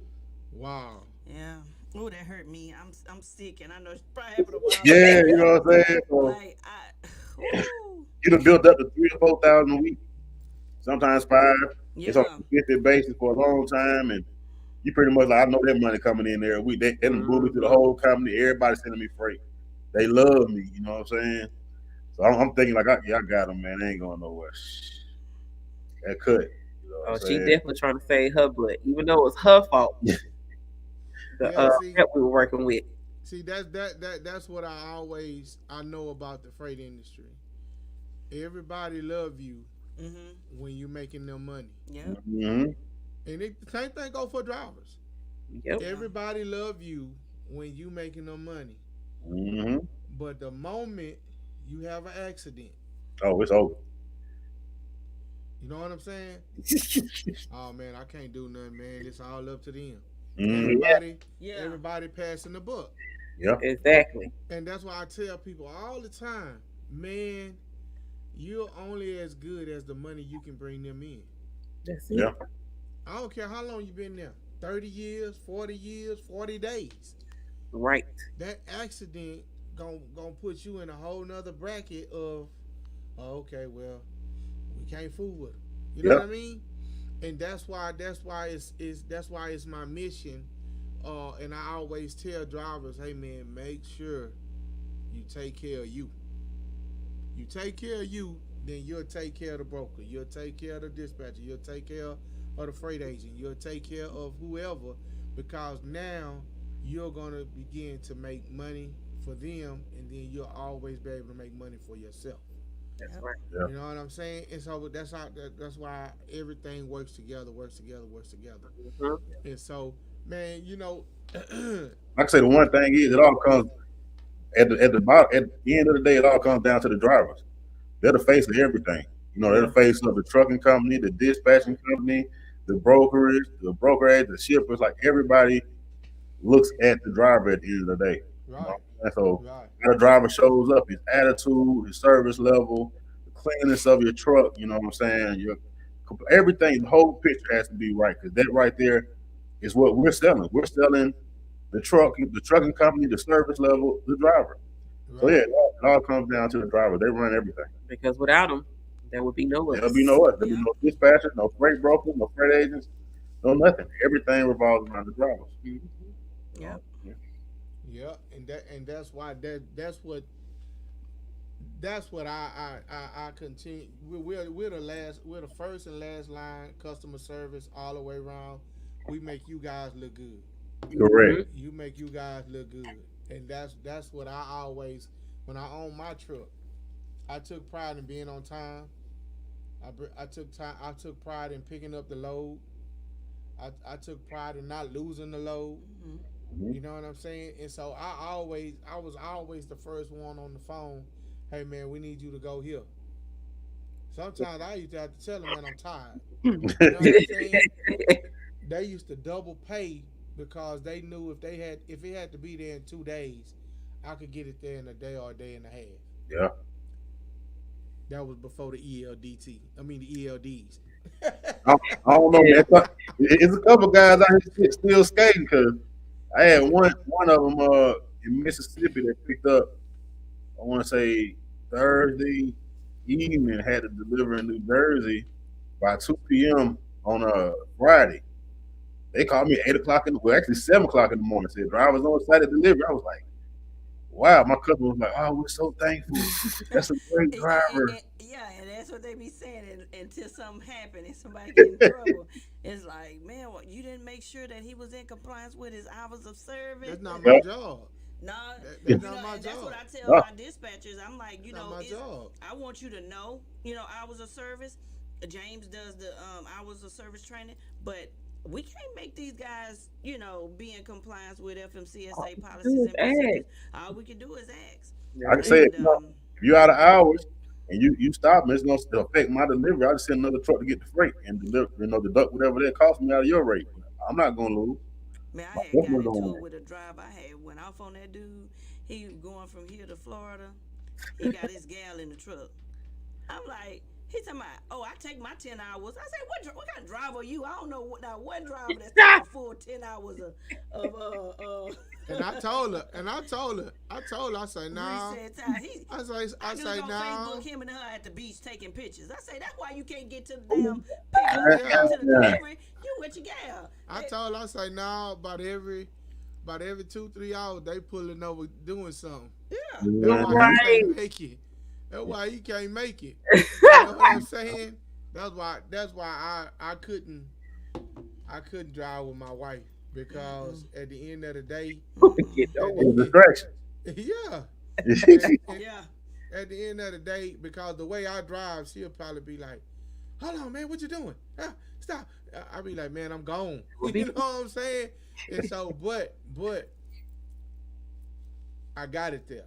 Wow. Yeah. Oh, that hurt me. I'm sick, and I know it's probably happened a while Yeah, back. you know what I'm saying? So Like ooh, you done built up to 3 or 4 thousand a week, sometimes five. It's on yeah. a consistent basis for a long time, and you pretty much like I know that money coming in every week. They done moved me through the Mhm. whole company. Everybody sending me freight. They love me. You know what I'm saying? So I'm thinking like, I got them, man. They ain't going nowhere. That cut. You know what I'm Oh, she saying? definitely trying to save her butt, even though it was her fault. The Yeah. See. that we were working with. See. That's what I know about the freight industry. Everybody love you Mhm. when you making them money, Yep. Mm-hmm. and the same thing go for drivers. Yep. Yeah. Everybody love you when you making them money, Mm-hmm. but the moment you have an accident, Oh, it's over. you know what I'm saying? Oh man, I can't do nothing, man. It's all up to them. Mm-hmm. Yeah, Yeah. Everybody passing the buck, Yeah. exactly. and that's why I tell people all the time, man, you're only as good as the money you can bring them in. That's it. Yeah. I don't care how long you been there, 30 years, 40 days. Right. That accident gonna put you in a whole nother bracket of, oh, okay, well, we can't fool with them. You know Yeah. what I mean? And that's why it's my mission. And I always tell drivers, hey man, make sure you take care of you. You take care of you, then you'll take care of the broker. You'll take care of the dispatcher. You'll take care of the freight agent. You'll take care of whoever, because now you're gonna begin to make money for them, and then you'll always be able to make money for yourself. That's Yep. right. Yeah. You know what I'm saying? And so that's why everything works together, works together, works together. Hmm. And so, man, Like I say, the one thing is, it all comes at the bottom. At the end of the day, it all comes down to the drivers. They're the face of everything. You know, they're the Yeah. face of the trucking company, the dispatching company, the brokerage, the brokerage, the shippers. Like everybody looks at the driver at the end of the day. You know? right, And so right, how the driver shows up, his attitude, his service level, the cleanliness of your truck, you know what I'm saying? Your everything, the whole picture has to be right because that right there is what we're selling. We're selling the trucking company, the service level, the driver. So yeah, right. it all comes down to the driver. They run everything. Because without them, There would be no There'll be no us. what. There'll be Yep. no dispatchers, no freight brokers, no freight agents, no nothing. Everything revolves around the drivers. Mhm. Yep. Yeah. Yeah, and that's why that's what I continue. We're the last. We're the first and last line customer service all the way around. We make you guys look good. Correct. You make you guys look good, and that's what I always when I own my truck. I took pride in being on time. I took time. I took pride in picking up the load. I took pride in not losing the load. Mm-hmm. Mhm. You know what I'm saying? And so I was always the first one on the phone. Hey man, we need you to go here. Sometimes I used to have to tell them, man, I'm tired. You know what I'm saying? They used to double pay because they knew if it had to be there in 2 days, I could get it there in a day or a day and a half. Yeah. That was before the ELDT. I mean the ELDs. I, I don't know, man. It's a couple guys out here still skating because I had one of them in Mississippi that picked up. I want to say Thursday evening, had to deliver in New Jersey by 2 p.m. on a Friday. They called me at 8 o'clock well, actually 7 o'clock in the morning. Said drivers on site at delivery. I was like, wow. My customer was like, oh, we're so thankful. That's a great driver. Yeah, and that's what they be saying until something happen and somebody get in trouble. It's like, man, what, you didn't make sure that he was in compliance with his hours of service. That's not my Yep. job. No, That's you not know, my and that's what job. I tell No. my dispatchers. I'm like, you That's not know, my job. I want you to know, hours of service. James does the hours of service training, but we can't make these guys, be in compliance with All FMCSA you can do policies is and procedures. ask. All we can do is ask. Like I That's said, it. And if you're out of hours and you stop me, it's going to affect my delivery. I just send another truck to get the freight and deliver, deduct whatever that cost me out of your rate. I'm not going to lose. man, I My had got customer's going to into it win. with a driver. I had went off on that dude. He going from here to Florida. He got his gal in the truck. I'm like, he's talking about, oh, I take my 10 hours. I say, what kind of driver are you? I don't know what driver that's taking a full 10 hours of And I told her, I say, nah. reset time. He, I I just say, on nah. Facebook him and her at the beach taking pictures. I say, that's why you can't get to the damn pickup and Yeah. to the Yeah. delivery. You with your gal. I told her, I say, nah, about every 2-3 hours they pulling over doing something. Yeah. That's why he Right. can't make it. That's why he can't make it. You know what I'm saying? That's why I couldn't drive with my wife because at the end of the day, Get at over It's a it. distraction. yeah, at, Yeah. at the end of the day, because the way I drive, she'll probably be like, "Hold on, man, what you doing? Ah, stop!" I be like, "Man, I'm gone." You know what I'm saying? And so, but I got it there.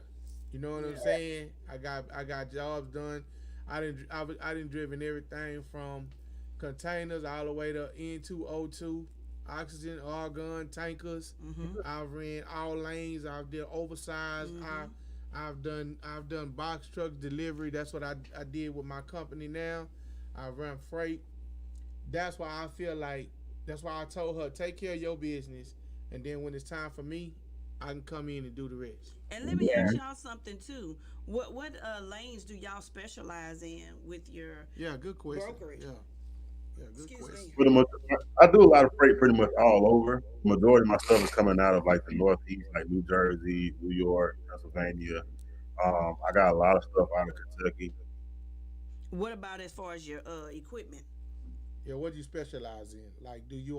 You know what I'm saying? I got jobs done. I didn't driven everything from containers all the way to N2O2, oxygen, argon tankers. Mm-hmm. I've ran all lanes. I've did oversized. Mm-hmm. I've done box truck delivery. That's what I did with my company now. I run freight. That's why I feel like that's why I told her take care of your business, and then when it's time for me, I can come in and do the rest. And let me ask y'all something too. What lanes do y'all specialize in with your Yeah, good question. brokerage? Yeah, good Excuse question. me. Pretty much, I do a lot of freight pretty much all over. Majority of my stuff is coming out of like the Northeast, like New Jersey, New York, Pennsylvania. I got a lot of stuff out of Kentucky. What about as far as your equipment? Yeah, what do you specialize in? Like, do you?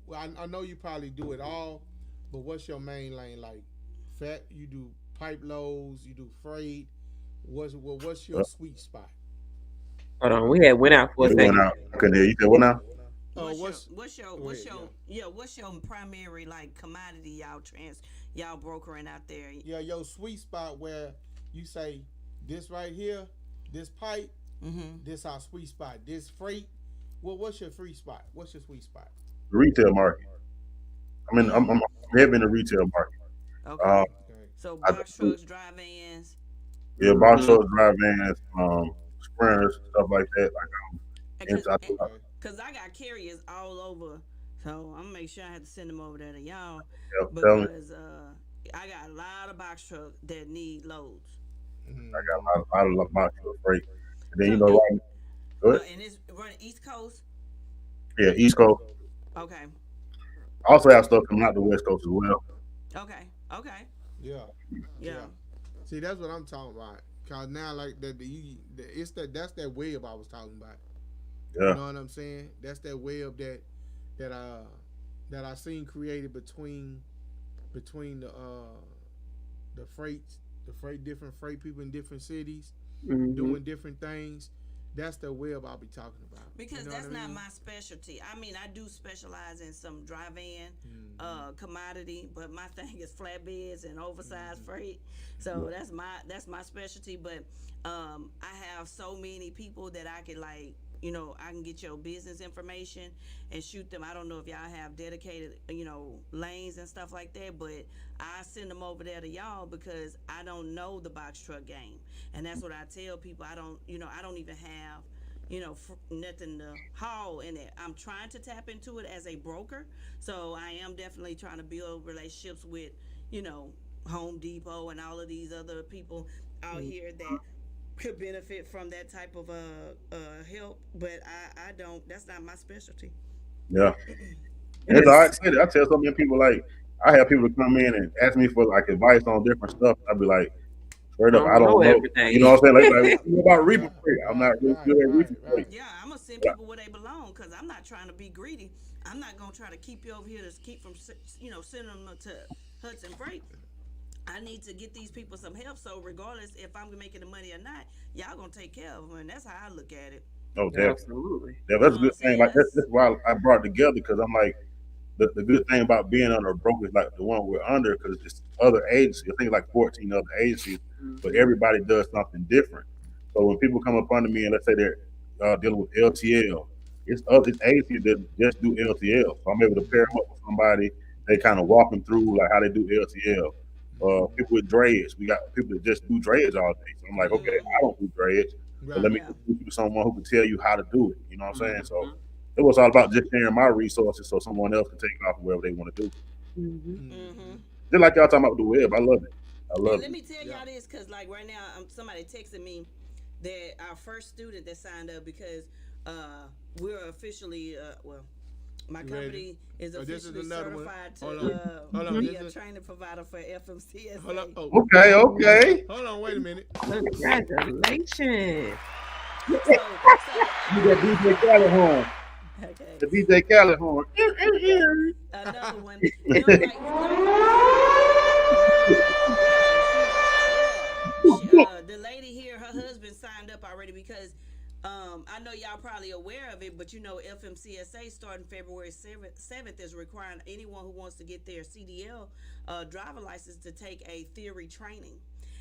Well, I know you probably do it all, but what's your main lane? Like, fat? You do pipe loads. You do freight. What's your Uh, sweet spot? Hold on, we had went out for a It went second. out. I couldn't hear you. Said what now? Oh, Go What's ahead, your primary like commodity y'all brokering out there? yeah, your sweet spot where you say this right here, this pipe, Mm-hmm. this our sweet spot. This freight. Well, what's your free spot? What's your sweet spot? The retail market. I mean, I'm heavy in the retail market. Okay. Um, Okay. So I box do, trucks, dry vans, yeah, box trucks, drive vans, sprinters, stuff like that. Like, because I do, Okay. I got carriers all over, so I'm gonna make sure I have to send them over there to y'all tell me, because I got a lot of box trucks that need loads. I Mhm. got a lot of box truck freight. And then, So, right, go ahead. and it's running East Coast. Yeah, East Coast. Okay. I also have stuff coming out the West Coast as well. Okay. Okay. Yeah, Yeah. yeah. See, that's what I'm talking about. Cause now, like that, it's that's that web I was talking about. You Yeah, know what I'm saying? That's that web that uh that I seen created between the freights, different freight people in different cities Mm-hmm. doing different things. That's the web I'll be talking about. Because You know that's what I not mean? my specialty. I mean, I do specialize in some dry van, commodity, but my thing is flatbeds and oversized freight. So that's my specialty. But I have so many people that I can like. I can get your business information and shoot them. I don't know if y'all have dedicated, lanes and stuff like that, but I send them over there to y'all because I don't know the box truck game, and that's what I tell people. I don't even have nothing to haul in it. I'm trying to tap into it as a broker, so I am definitely trying to build relationships with, you know, Home Depot and all of these other people out here that could benefit from that type of help. But I don't. That's not my specialty. yeah. And it's all right to say that. I tell so many people, like, I have people come in and ask me for like advice on different stuff. I'd be like, straight I up, I don't know don't know. You know everything. what I'm saying? Like what you know about Yeah, reaper freight? I'm right, not really right, good at right, reaper freight. right. Yeah, I'm gonna send Yeah, people where they belong because I'm not trying to be greedy. I'm not gonna try to keep you over here to keep from sending them to Hudson Freight. I need to get these people some help. So regardless if I'm making the money or not, y'all gonna take care of them, and that's how I look at it. no, definitely. Absolutely. Yeah, You know that's a what I'm good thing. saying? Like That's that's why I brought it together because I'm like the good thing about being under a broker is like the one we're under because it's other agencies. I think like 14 other agencies, but Mm-hmm. everybody does something different. So when people come up under me and let's say they're dealing with LTL, it's other agencies that just do LTL. So I'm able to pair them up with somebody. They kind of walk them through like how they do LTL. People with dreads, we got people that just do dreads all day. So I'm like, okay, I mm-hmm. don't do dreads, but Right. let me Yeah. put you to someone who can tell you how to do it. You know what I'm saying? So Mm-hmm. it was all about just sharing my resources so someone else can take off wherever they want to do. Mm-hmm. Mm-hmm. Just like y'all talking about the web, I love it. I And love let it. me tell Yeah. y'all this, cause like right now, somebody texting me that our first student that signed up because we're officially my You ready? company is Oh, this is officially another one. certified to Hold on. Hold on. be This a is training provider for hold on. FMCSA. Oh, Okay, okay. hold on. Wait a minute. Congratulations. You got DJ Khaled horn. Okay, The DJ Khaled horn. another one. The lady here, her husband signed up already because I know y'all probably aware of it, but FMCSA starting February 7th is requiring anyone who wants to get their CDL driver license to take a theory training.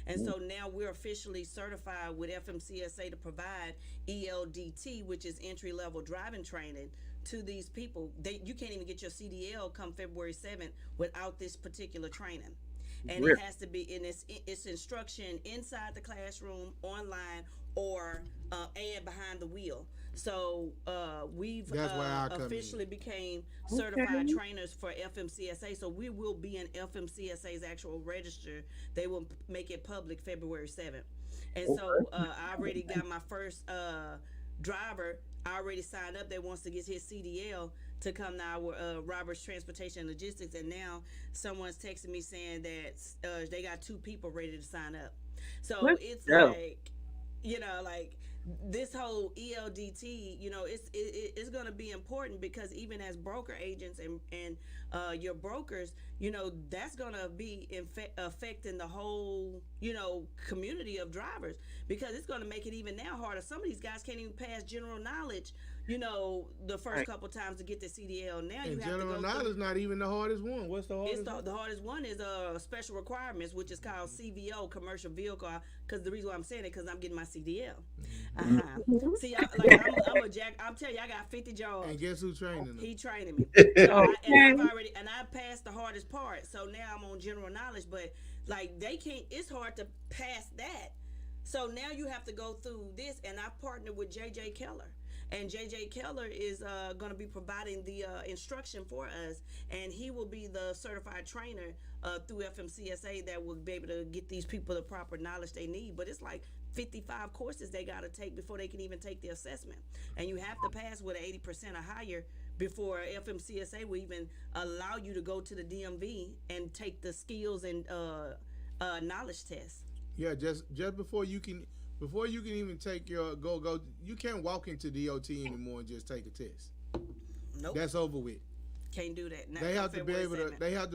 And so now we're officially certified with FMCSA to provide ELDT, which is entry level driving training to these people. You can't even get your CDL come February 7th without this particular training. And it has to be in its instruction inside the classroom, online, or and behind the wheel. So we've That's where I come officially in. became Okay. certified trainers for FMCSA. So we will be in FMCSA's actual register. They will make it public February 7th. And so I already got my first driver. I already signed up that wants to get his CDL to come to our Roberts Transportation and Logistics, and now someone's texting me saying that they got 2 people ready to sign up. So Let's it's go. like, like this whole ELDT, it's going to be important because even as broker agents and your brokers, that's going to be affecting the whole, community of drivers because it's going to make it even now harder. Some of these guys can't even pass general knowledge, the first Right. couple times to get the CDL. Now you And have to general go knowledge through. not even the hardest one. What's the It's hardest one? the hardest one is special requirements, which is called CVO, commercial vehicle. Because the reason why I'm saying it because I'm getting my CDL. Mhm. See, I'm a jack. I'm telling you, I got 50 jobs. And guess who's training them? He training me. Okay. I passed the hardest part. So now I'm on general knowledge, but like they can't. It's hard to pass that. So now you have to go through this, and I partnered with JJ Keller. And JJ Keller is going to be providing the instruction for us, and he will be the certified trainer through FMCSA that will be able to get these people the proper knowledge they need. But it's like 55 courses they got to take before they can even take the assessment, and you have to pass with 80% or higher before FMCSA will even allow you to go to the DMV and take the skills and knowledge test. Yeah, just before you can even take your go, you can't walk into DOT anymore and just take a test. Nope, that's over with. Can't do that. They have to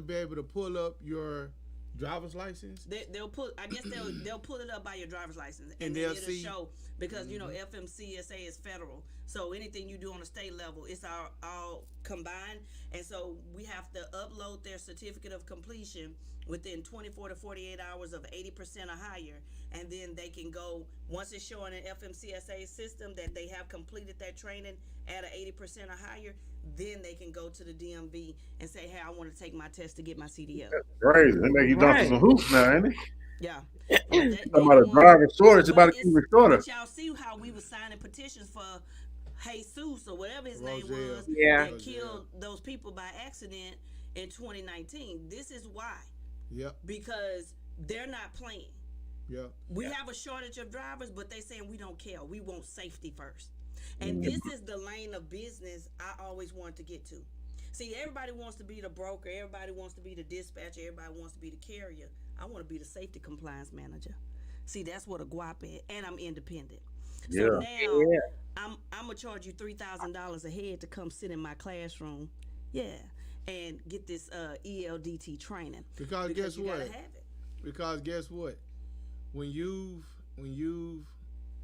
be able to pull up your driver's license. They'll put. I guess they'll pull it up by your driver's license, and then they'll it'll see. show because you know FMCSA is federal, so anything you do on a state level, it's all combined, and so we have to upload their certificate of completion within 24 to 48 hours of 80% or higher, and then they can go once it's showing an FMCSA system that they have completed that training at an 80% or higher. Then they can go to the DMV and say, "Hey, I want to take my test to get my CDL." That's crazy. They make you jump through some hoops now, ain't it? Yeah. Talking about a driving shortage, about to keep it shorter. But y'all see how we was signing petitions for Jesus or whatever his name was that killed those people by accident in 2019. This is why. Yep. Because they're not playing. Yep. We have a shortage of drivers, but they saying we don't care. We want safety first. And this is the lane of business I always wanted to get to. See, everybody wants to be the broker. Everybody wants to be the dispatcher. Everybody wants to be the carrier. I want to be the safety compliance manager. See, that's what a guap is. And I'm independent. So now I'm going to charge you $3,000 a head to come sit in my classroom. Yeah. And get this ELDT training. Because guess what? Gotta have it. Because guess what? When you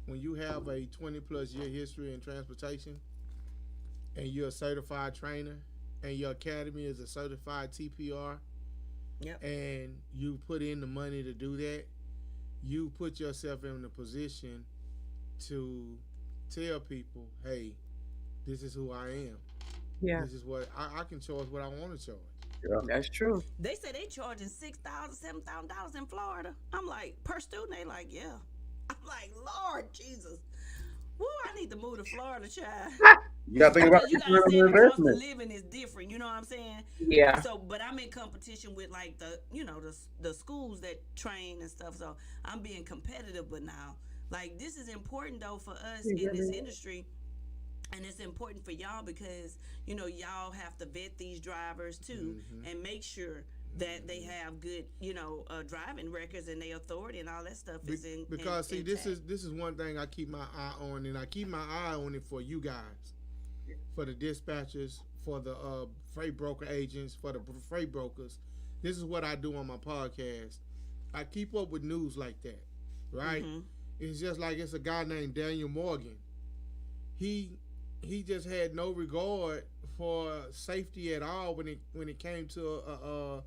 have a 20+ year history in transportation, and you're a certified trainer, and your academy is a certified TPR, and you put in the money to do that, you put yourself in a position to tell people, hey, this is who I am. Yeah. This is what I can charge what I want to charge. Yeah, that's true. They say they charging $6,000, $7,000 in Florida. I'm like, per student, they like, yeah. I'm like, Lord Jesus. Woo, I need to move to Florida, child. You gotta think about you gotta say the cost of living is different, you know what I'm saying? Yeah. So, but I'm in competition with like the schools that train and stuff. So I'm being competitive, but now, like, this is important though for us in this industry. And it's important for y'all because, you know, y'all have to vet these drivers too and make sure that they have good, you know, driving records and their authority and all that stuff is in. Because this is one thing I keep my eye on, and I keep my eye on it for you guys, for the dispatchers, for the freight broker agents, for the freight brokers. This is what I do on my podcast. I keep up with news like that, right? It's just like it's a guy named Daniel Morgan. He just had no regard for safety at all when it came to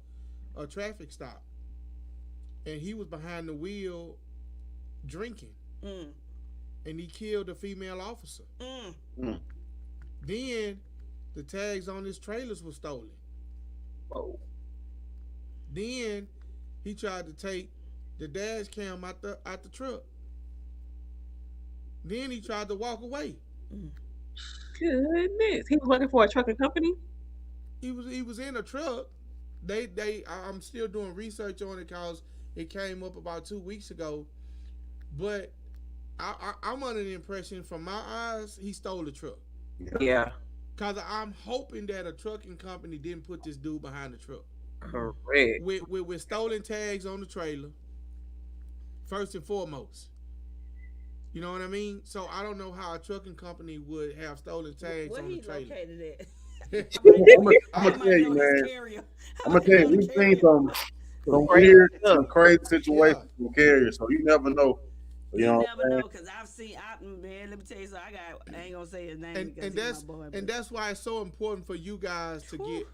a traffic stop, and he was behind the wheel drinking, and he killed a female officer. Then the tags on his trailers were stolen. Whoa. Then he tried to take the dash cam out the truck. Then he tried to walk away. Goodness, he was working for a trucking company. He was in a truck. I'm still doing research on it because it came up about 2 weeks ago. But I'm under the impression, from my eyes, he stole the truck. Yeah. Because I'm hoping that a trucking company didn't put this dude behind the truck. Correct. With stolen tags on the trailer, first and foremost. You know what I mean? So I don't know how a trucking company would have stolen tags on the trailer. Where he located at? I'm gonna tell you, man. I'm gonna tell you, we've seen some weird, some crazy situations with carriers, so you never know. You never know, because I've seen. Man, let me tell you something. I ain't gonna say his name, and that's why it's so important for you guys to get.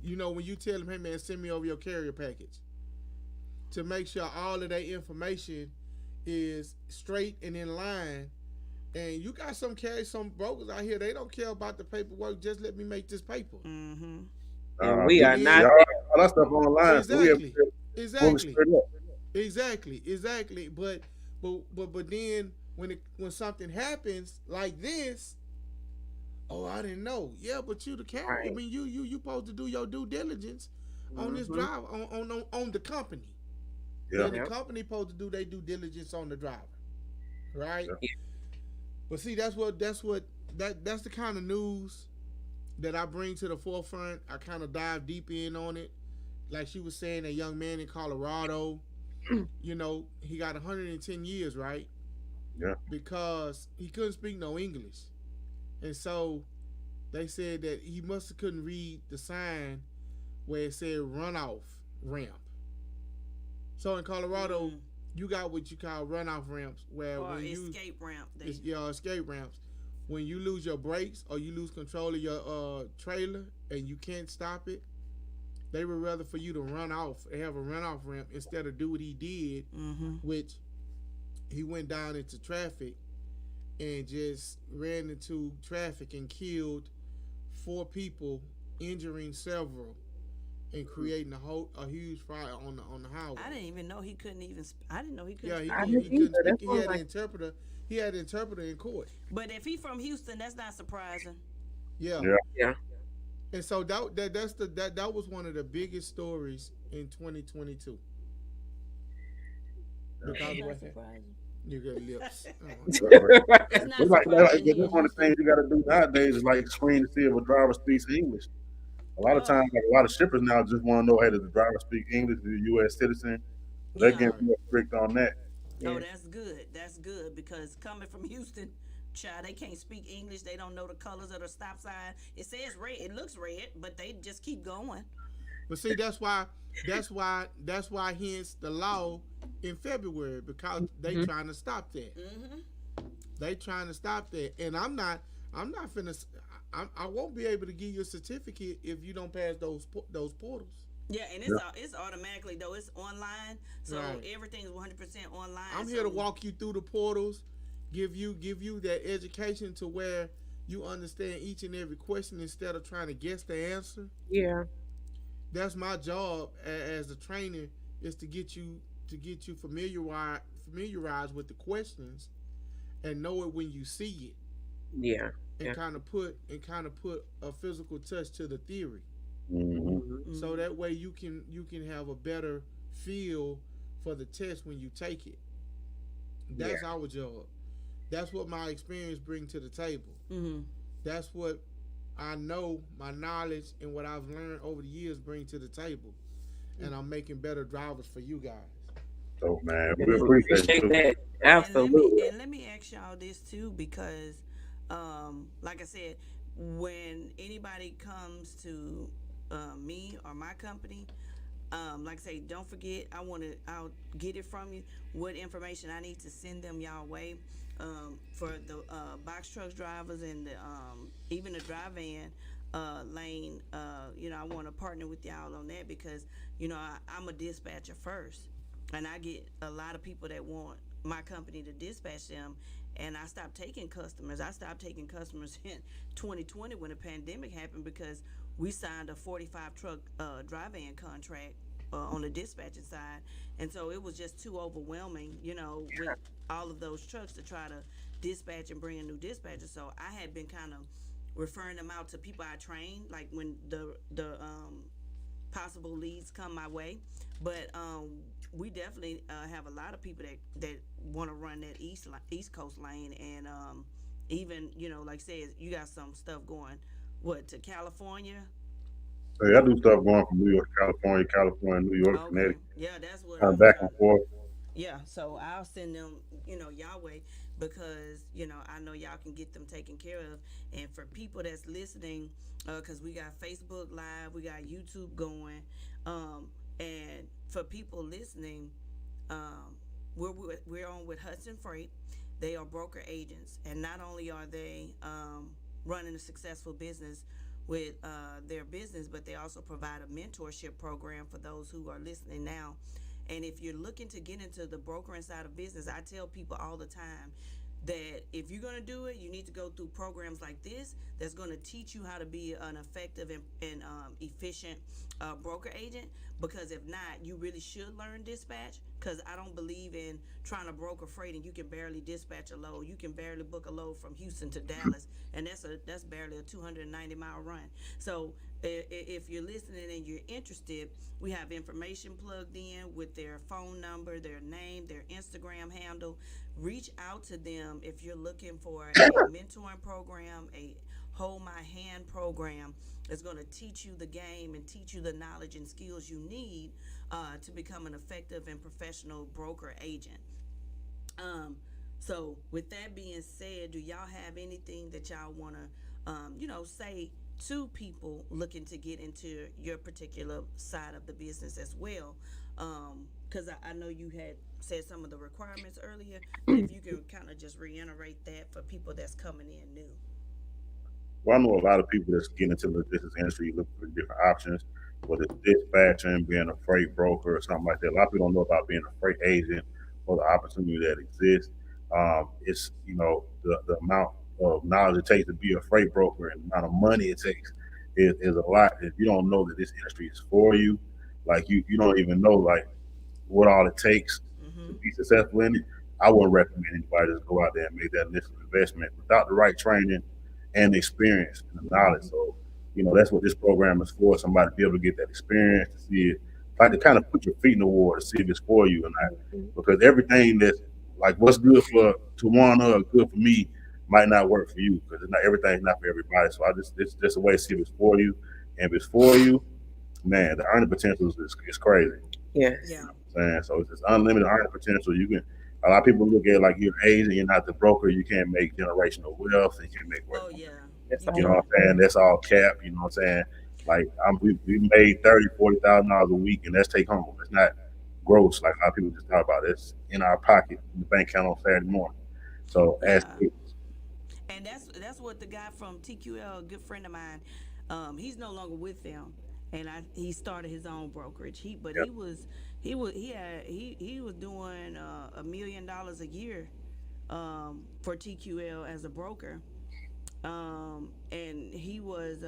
You know, when you tell them, hey man, send me over your carrier package, to make sure all of that information is straight and in line. And you got some brokers out here, they don't care about the paperwork, just let me make this paper. And we are not all that stuff online. Exactly. But then when something happens like this, Oh, I didn't know. Yeah, but you the carrier. I Right. mean, you supposed to do your due diligence on this Mm-hmm. driver on the company. Yeah. Then the Yep. company supposed to do their due diligence on the driver, right? Yeah. Yeah. But see, that's the kind of news that I bring to the forefront. I kind of dive deep in on it. Like she was saying, a young man in Colorado, he got 110 years, right? Yeah. Because he couldn't speak no English. And so they said that he must have couldn't read the sign where it said runoff ramp. So in Colorado, you got what you call runoff ramps, where Or when escape ramp. your escape ramps, when you lose your brakes or you lose control of your trailer and you can't stop it, they would rather for you to run off and have a runoff ramp instead of do what he did, which he went down into traffic and just ran into traffic and killed 4 people, injuring several, and creating a huge fire on the highway. I didn't even know he couldn't even. I didn't know he couldn't. Yeah, speak. I he didn't couldn't either. speak. That's He what had I'm an like, interpreter. He had an interpreter in court. But if he from Houston, that's not surprising. Yeah. Yeah. yeah. And so that was one of the biggest stories in 2022. Because That's of not what happened. surprising. You got lips. Oh. It's It's not like, surprising. He in that's one of the Houston. things you got to do nowadays is like screen to see if a driver speaks English. A lot of Oh, times, like a lot of shippers now just want to know, hey, does the driver speak English? Is he a U.S. citizen? So they're yeah. getting Right. more strict on that. Oh, Yeah. that's good. That's good because coming from Houston, child, they can't speak English. They don't know the colors of the stop sign. It says red. It looks red, but they just keep going. But see, that's why hence the law in February, because they Mhm. trying to stop that. Mm-hmm. They trying to stop that, and I'm not finna. I won't be able to give you a certificate if you don't pass those portals. Yeah, and it's automatically though. It's online, so Right. everything's 100% online. I'm here to walk you through the portals, give you that education to where you understand each and every question instead of trying to guess the answer. Yeah. That's my job as a trainer, is to get you familiarized with the questions and know it when you see it, Yeah. and Yeah. kind of put a physical touch to the theory, Mm-hmm. Mhm. so that way you can have a better feel for the test when you take it. That's our job. That's what my experience brings to the table. Mm-hmm. That's what I know, my knowledge and what I've learned over the years bring to the table, and I'm making better drivers for you guys. So, man, Yeah, we we appreciate appreciate you. that. And Absolutely. let me ask y'all this too, because, like I said, when anybody comes to me or my company, like I say, don't forget. I'll get it from you. What information I need to send them y'all way, for the box truck drivers and even the dry van lane. I want to partner with y'all on that because I'm a dispatcher first, and I get a lot of people that want my company to dispatch them. And I stopped taking customers. I stopped taking customers in 2020 when the pandemic happened because we signed a 45 truck dry van contract on the dispatching side, and so it was just too overwhelming, with all of those trucks to try to dispatch and bring a new dispatcher. So I had been kind of referring them out to people I trained, like when the possible leads come my way. But we definitely have a lot of people that want to run that East Coast lane, and even like I said, you got some stuff going to California. Hey, I do stuff going from New York to California, New York, Okay, Connecticut, yeah, that's what kind of I'm back trying. and forth. Yeah, so I'll send them, Yahweh, because I know y'all can get them taken care of. And for people that's listening, because we got Facebook Live, we got YouTube going, and for people listening, we're on with Hudson Freight. They are broker agents, and not only are they running a successful business with their business, but they also provide a mentorship program for those who are listening now. And if you're looking to get into the brokering side of business, I tell people all the time that if you're going to do it, you need to go through programs like this that's going to teach you how to be an effective and efficient broker agent. because if not, you really should learn dispatch. Because I don't believe in trying to broker freight and you can barely dispatch a load. You can barely book a load from Houston to Dallas, and that's barely a 290-mile run. So if you're listening and you're interested, we have information plugged in with their phone number, their name, their Instagram handle. Reach out to them if you're looking for a mentoring program, a hold my hand program is going to teach you the game and teach you the knowledge and skills you need to become an effective and professional broker agent. Um, so, with that being said, do y'all have anything that y'all want to, say to people looking to get into your particular side of the business as well? Because I know you had said some of the requirements earlier, but if you can kind of just reiterate that for people that's coming in new. Well, I know a lot of people that's getting into the business industry looking for different options, whether it's dispatching, being a freight broker, or something like that. A lot of people don't know about being a freight agent or the opportunity that exists. It's the amount of knowledge it takes to be a freight broker and the amount of money it takes is a lot. If you don't know that this industry is for you, like you don't even know like what all it takes to Mm-hmm. be successful in it, I wouldn't recommend anybody just go out there and make that initial investment without the right training and experience and the knowledge. So, that's what this program is for. Somebody to be able to get that experience, to see it, like to kind of put your feet in the water to see if it's for you or not. Because everything that's like what's good for Tawana or good for me might not work for you because it's not everything's not for everybody. So it's just a way to see if it's for you. And if it's for you, man, the earning potential is crazy. Yes. Yeah. Saying so, it's just unlimited earning potential. You can. A lot of people look at it like you're an agent, you're not the broker. You can't make generational wealth, and you can make Oh, work. yeah. Yes, You I You know know. what can. I'm saying? That's all cap. You know what I'm saying? Like we made 30, $40,000 a week, and that's take home. It's not gross like how people just talk about it. It's in our pocket in the bank account on Saturday morning. So as Yeah. And that's what the guy from TQL, a good friend of mine, he's no longer with them, and he started his own brokerage. He was doing $1 million a year for TQL as a broker, and he was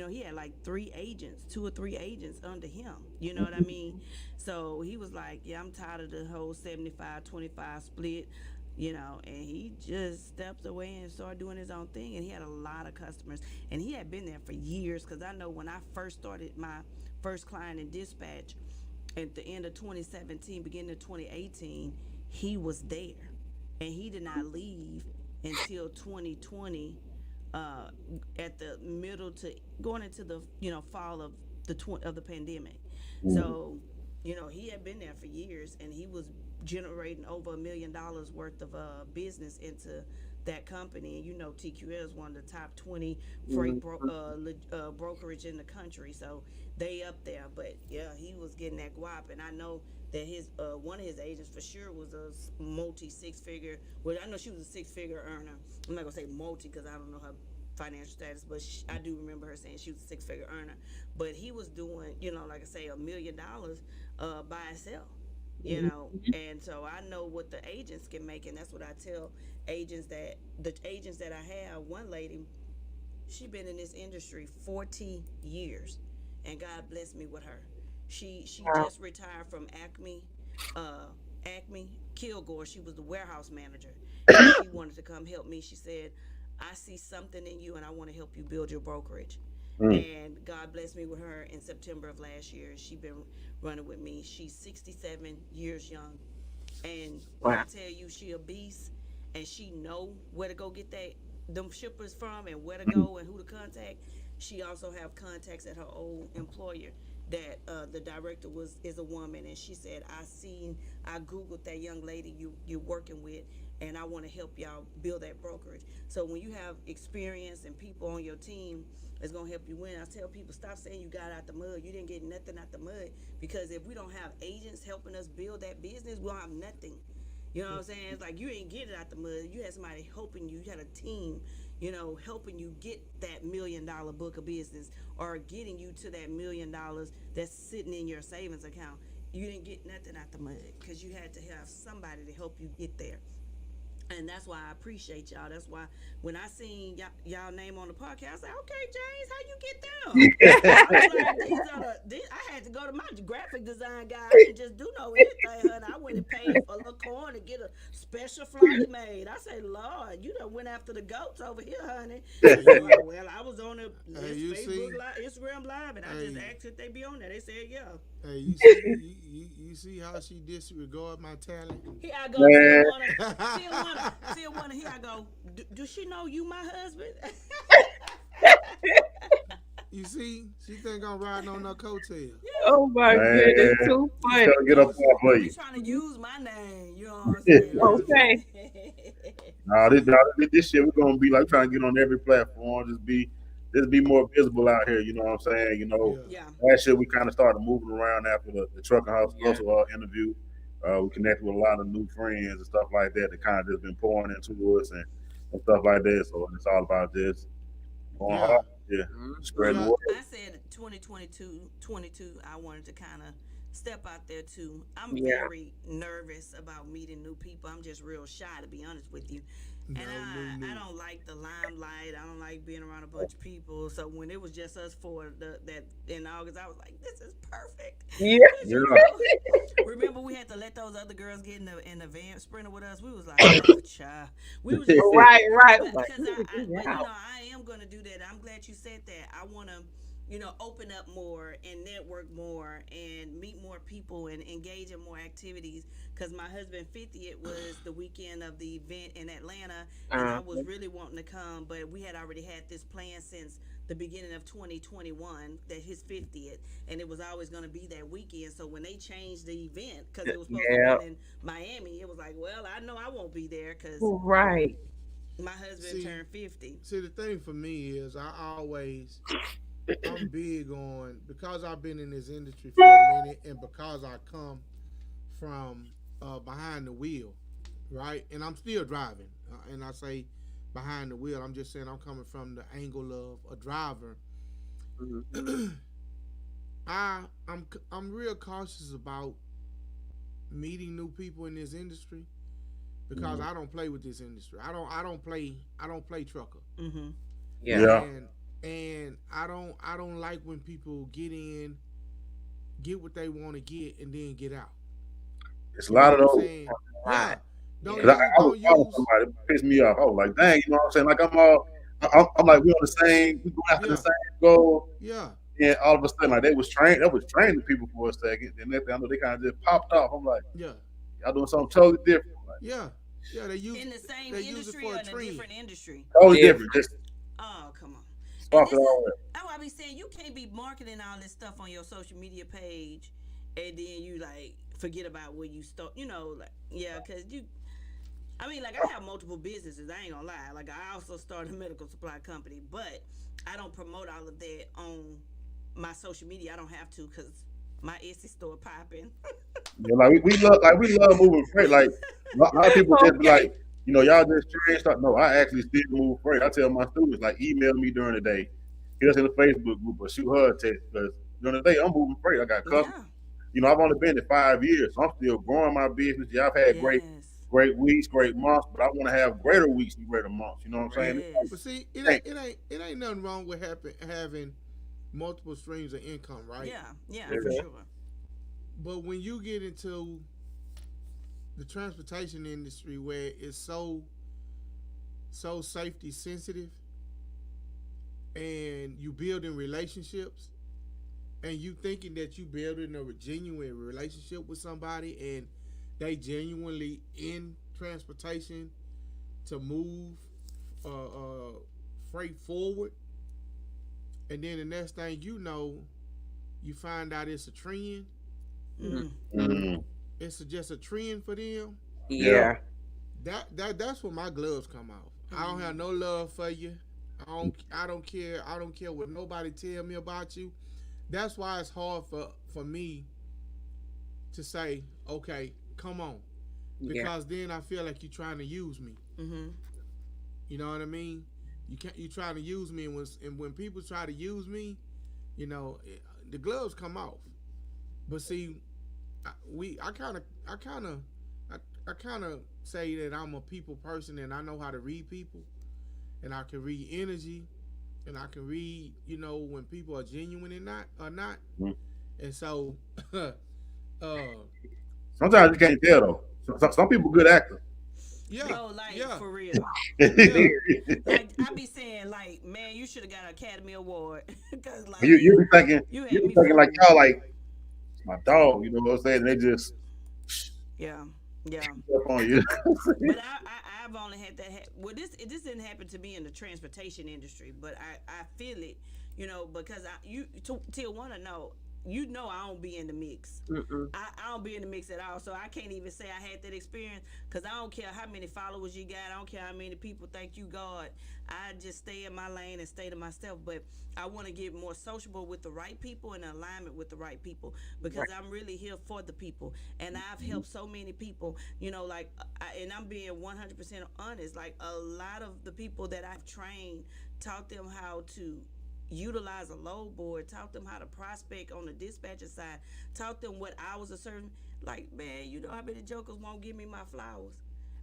he had like three agents, two or three agents under him. You know what I mean? So he was like, yeah, I'm tired of the whole 75-25 split, and he just stepped away and started doing his own thing. And he had a lot of customers, and he had been there for years. Because I know when I first started my first client in dispatch at the end of 2017, beginning of 2018, he was there, and he did not leave until 2020, uh, at the middle to going into the fall of the pandemic. Mhm. So he had been there for years, and he was generating over $1 million worth of business into that company. And TQL is one of the top 20 freight brokerage in the country, so they up there. But yeah, he was getting that guap, and I know that his one of his agents for sure was a multi six figure. Well, I know she was a six-figure earner. I'm not gonna say multi because I don't know her financial status, but I do remember her saying she was a six-figure earner. But he was doing, like I say, $1 million by himself. And so I know what the agents can make, and that's what I tell the agents that I have. One lady, she been in this industry 40 years, and God blessed me with her. She Wow. just retired from Acme Kilgore. She was the warehouse manager, and she wanted to come help me. She said, "I see something in you, and I want to help you build your brokerage." Mm. And God blessed me with her in September of last year. She been running with me. She's 67 years young, and when I Wow. tell you she a beast, and she know where to go get them shippers from and where to go and who to contact. She also have contacts at her old employer that the director is a woman, and she said, I googled that young lady you're working with, and I want to help y'all build that brokerage. So when you have experience and people on your team that's gonna help you win, I tell people, stop saying you got out the mud. You didn't get nothing out the mud, because if we don't have agents helping us build that business, we don't have nothing. You know what I'm saying? It's like you ain't get it out the mud. You had somebody helping you. You had a team, helping you get that $1 million book of business, or getting you to that $1 million that's sitting in your savings account. You didn't get nothing out the mud because you had to have somebody to help you get there. And that's why I appreciate y'all. That's why when I seen y'all name on the podcast, I said, "Okay, James, how you get them?" I was like, "These are I had to go to my graphic design guy. I didn't just do no anything, honey. I went and paid for a little coin to get a special flyer made. I said, Lord, you done went after the goats over here, honey. And you like, well, I was on the Facebook Live, Instagram Live, and I just asked if they be on there. They said, yeah. Hey, you see how she disregard my talent? Here I go, Teajuana. Here I go. Does she know you my husband? You see, she think I'm riding on her coattail. Oh my goodness, too funny. Trying to get up there for you. He's trying to use my name. You know what I'm saying? Okay. This year we're gonna be like trying to get on every platform, just be more visible out here. You know what I'm saying? You know, Yeah. last year we kind of started moving around after the trucking house also interview. We connected with a lot of new friends and stuff like that kind of just been pouring into us and stuff like that. So it's all about this going hard. Yeah, spreading the word. I said 2022, I wanted to kind of step out there too. I'm very nervous about meeting new people. I'm just real shy, to be honest with you. And I don't like the limelight. I don't like being around a bunch of people. So when it was just us four that in August, I was like, this is perfect. Yeah. Remember we had to let those other girls get in the van sprinter with us. We was like, oh, child. We was just right. Because I am going to do that. I'm glad you said that. I want to, open up more and network more and meet more people and engage in more activities. Because my husband 50th was the weekend of the event in Atlanta, and I was really wanting to come, but we had already had this plan since the beginning of 2021 that his 50th, and it was always going to be that weekend. So when they changed the event, because it was supposed to be in Miami, it was like, well, I know I won't be there because my husband turned 50. See, the thing for me is I'm big on, because I've been in this industry for a minute and because I come from behind the wheel, right? And I'm still driving. And I say behind the wheel, I'm just saying I'm coming from the angle of a driver. I'm real cautious about meeting new people in this industry because I don't play with this industry. I don't play trucker. And I don't like when people get what they want to get and then get out. It's a lot of those. Don't use somebody pissed me off. I was like, dang, you know what I'm saying? Like I'm like, we on the same, we go after the same goal. Yeah. And all of a sudden, like they was training people for a second. And then I know they kind of just popped off. I'm like, y'all doing something totally different. Like, they use in the same industry or in a different industry. Totally different. Just come on. That's what I be saying. You can't be marketing all this stuff on your social media page and then you like forget about where you start. Because I have multiple businesses. I ain't gonna lie. Like I also started a medical supply company, but I don't promote all of that on my social media. I don't have to because my Etsy store popping. we love moving freight. Like a lot of people just be like, y'all just change stuff. No, I actually still move freight. I tell my students, like, email me during the day. Hit us in the Facebook group or shoot her a text because during the day I'm moving freight. I got customers. I've only been there 5 years, so I'm still growing my business. Yeah, I've had great weeks, great months, but I want to have greater weeks and greater months. You know what I'm saying? But see, it ain't nothing wrong with having multiple streams of income, right? Yeah, for sure. But when you get into the transportation industry where it's so safety sensitive and you building relationships and you thinking that you building a genuine relationship with somebody and they genuinely in transportation to move freight forward, and then the next thing you know, you find out it's a trend. It's just a trend for them. That's when my gloves come off. I don't have no love for you. I don't care what nobody tell me about you. That's why it's hard for me to say, okay, come on, because then I feel like you're trying to use me. You know what I mean? You trying to use me, and when people try to use me, the gloves come off. But see, I kind I kind of say that I'm a people person and I know how to read people and I can read energy and I can read, when people are genuine and not or not. Mhm. And so, uh, Sometimes you can't tell though. Some people good actors. yeah, Bro, like yeah, for real. yeah. Like I be saying, like, man, you should have got an Academy Award. Cause like you be thinking you you had be me thinking like fooled. y'all like my dog. You know what I'm saying? They just Yeah. Yeah. up on you. But I've only had that. Well, this didn't happen to me in the transportation industry, but I feel it, because Till want to know, I don't be in the mix. Mm-mm. I don't be in the mix at all, so I can't even say I had that experience because I don't care how many followers you got. I don't care how many people think you God. I just stay in my lane and stay to myself. But I want to get more sociable with the right people and alignment with the right people because Right. I'm really here for the people, and I've helped so many people. Like, and I'm being 100% honest. Like a lot of the people that I've trained, taught them how to utilize a load board, taught them how to prospect on the dispatcher side, taught them what hours are certain. Like, man, you know how many jokers won't give me my flowers?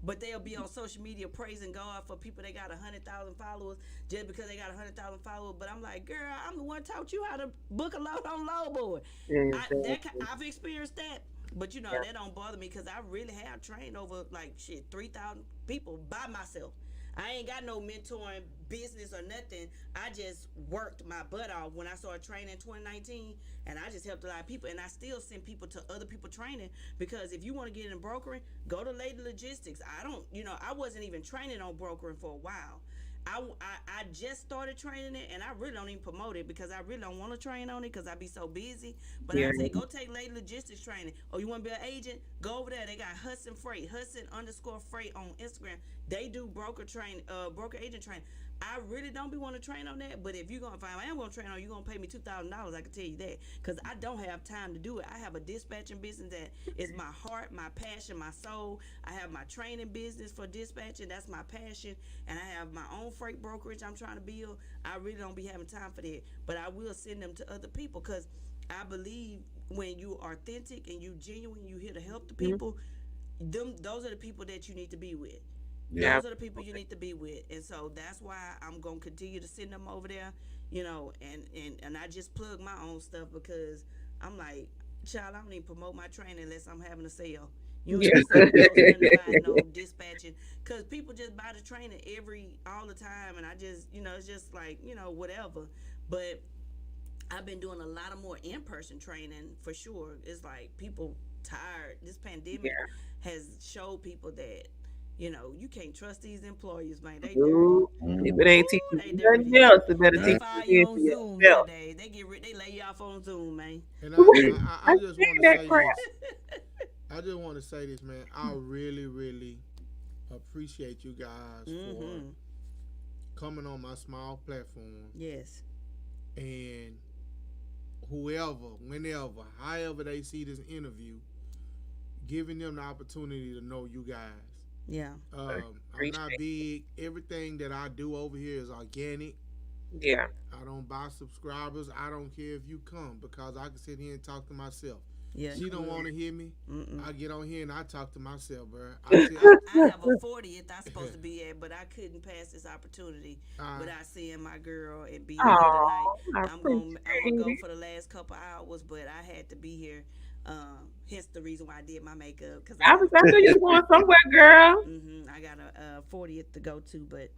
But they'll be on social media praising God for people that got 100,000 followers just because they got 100,000 followers. But I'm like, girl, I'm the one taught you how to book a load on load board. Exactly. I've experienced that. But Yeah. that don't bother me because I really have trained over like shit 3,000 people by myself. I ain't got no mentoring business or nothing. I just worked my butt off when I started training in 2019, and I just helped a lot of people. And I still send people to other people training because if you want to get in brokering, go to Lady Logistics. I don't, I wasn't even training on brokering for a while. I just started training it, and I really don't even promote it because I really don't want to train on it because I be so busy. But Yeah. I say go take Lady Logistics training. Oh, you want to be an agent? Go over there. They got Hudson Freight, Hudson_Freight on Instagram. They do broker agent training. I really don't be want to train on that, but if I am gonna train on, you're gonna pay me $2,000. I can tell you that, cause I don't have time to do it. I have a dispatching business that is my heart, my passion, my soul. I have my training business for dispatching. That's my passion, and I have my own freight brokerage I'm trying to build. I really don't be having time for that, but I will send them to other people, cause I believe when you are authentic and you genuine, you here to help the people. Those are the people that you need to be with. Yeah. Those are the people you need to be with, and so that's why I'm gonna continue to send them over there, and I just plug my own stuff because I'm like, child, I don't even promote my training unless I'm having a sale. You Yeah. ain't see me posting nothing about no dispatching because people just buy the training all the time, and I just, it's just like, whatever. But I've been doing a lot of more in-person training for sure. It's like people tired. This pandemic Yeah. has showed people that you can't trust these employers, man. They dirty. Ooh, if Mhm. it ain't Ooh, teaching they you dirty. nothing else, it better They teach Man, fire you you this for on Zoom yourself. nowadays. They lay you off on Zoom, man. And Ooh, I I just seen want to that say crap. this. I just want to say this, man. I really, really appreciate you guys for Mm-hmm. coming on my small platform Yes. and whoever, whenever, however they see this interview, giving them the opportunity to know you guys. Yeah. I'm not Appreciate. big. Everything that I do over here is organic. Yeah. I don't buy subscribers. I don't care if you come because I can sit here and talk to myself. Yeah. She don't want to hear me. Mm-mm. I get on here and I talk to myself, bro. I have a 40th I supposed to be at, but I couldn't pass this opportunity without seeing my girl and being here tonight. Oh, I I'm gonna appreciate go it. for the last couple hours, but I had to be here. Hence the reason why I did my makeup because I knew you was going somewhere, girl. I got a 40th to go to, but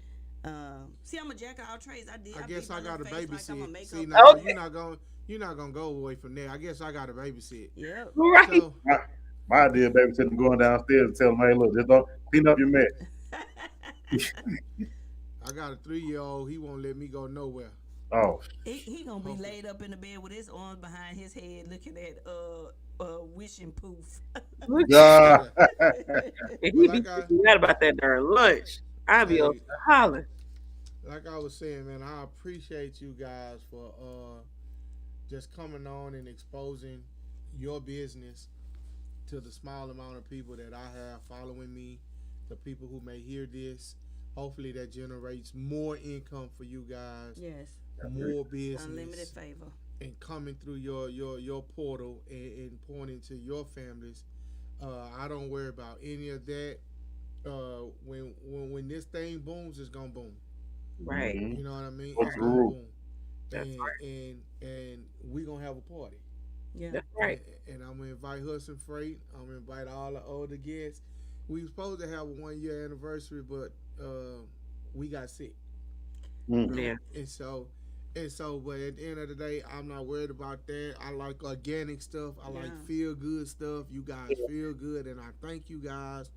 see, I'm a jack of all trades. I I guess beat my I got little to face like I'm a babysit. makeup See now Okay. you're not gonna go away from there. I guess I got to babysit. Yep. Right. So my idea, baby, sitting going downstairs and tell them, hey, look, just don't clean up your mess. I got a 3-year-old. He won't let me go nowhere. Oh, He gonna be Hopefully. laid up in the bed with his arms behind his head, looking at wishing poof. yeah. And But he be like I thinking that about that darn lunch. I be over hey, there hollering. like I was saying, man, I appreciate you guys for just coming on and exposing your business to the small amount of people that I have following me, the people who may hear this. Hopefully that generates more income for you guys, Yes, more unlimited business, favor. and coming through your portal and pointing to your families. I don't worry about any of that. When this thing booms, it's gonna boom. Right. Mm-hmm. You know what I mean? What's It's the gonna rule? boom, That's and we gonna have a party. Yeah. That's And, right. and I'm gonna invite Hudson Freight. I'm gonna invite all the older guests. We were supposed to have a 1 year anniversary, but we got sick, Mm. Yeah. and but at the end of the day, I'm not worried about that. I like organic stuff. I like Yeah. feel good stuff. You guys feel good, and I thank you guys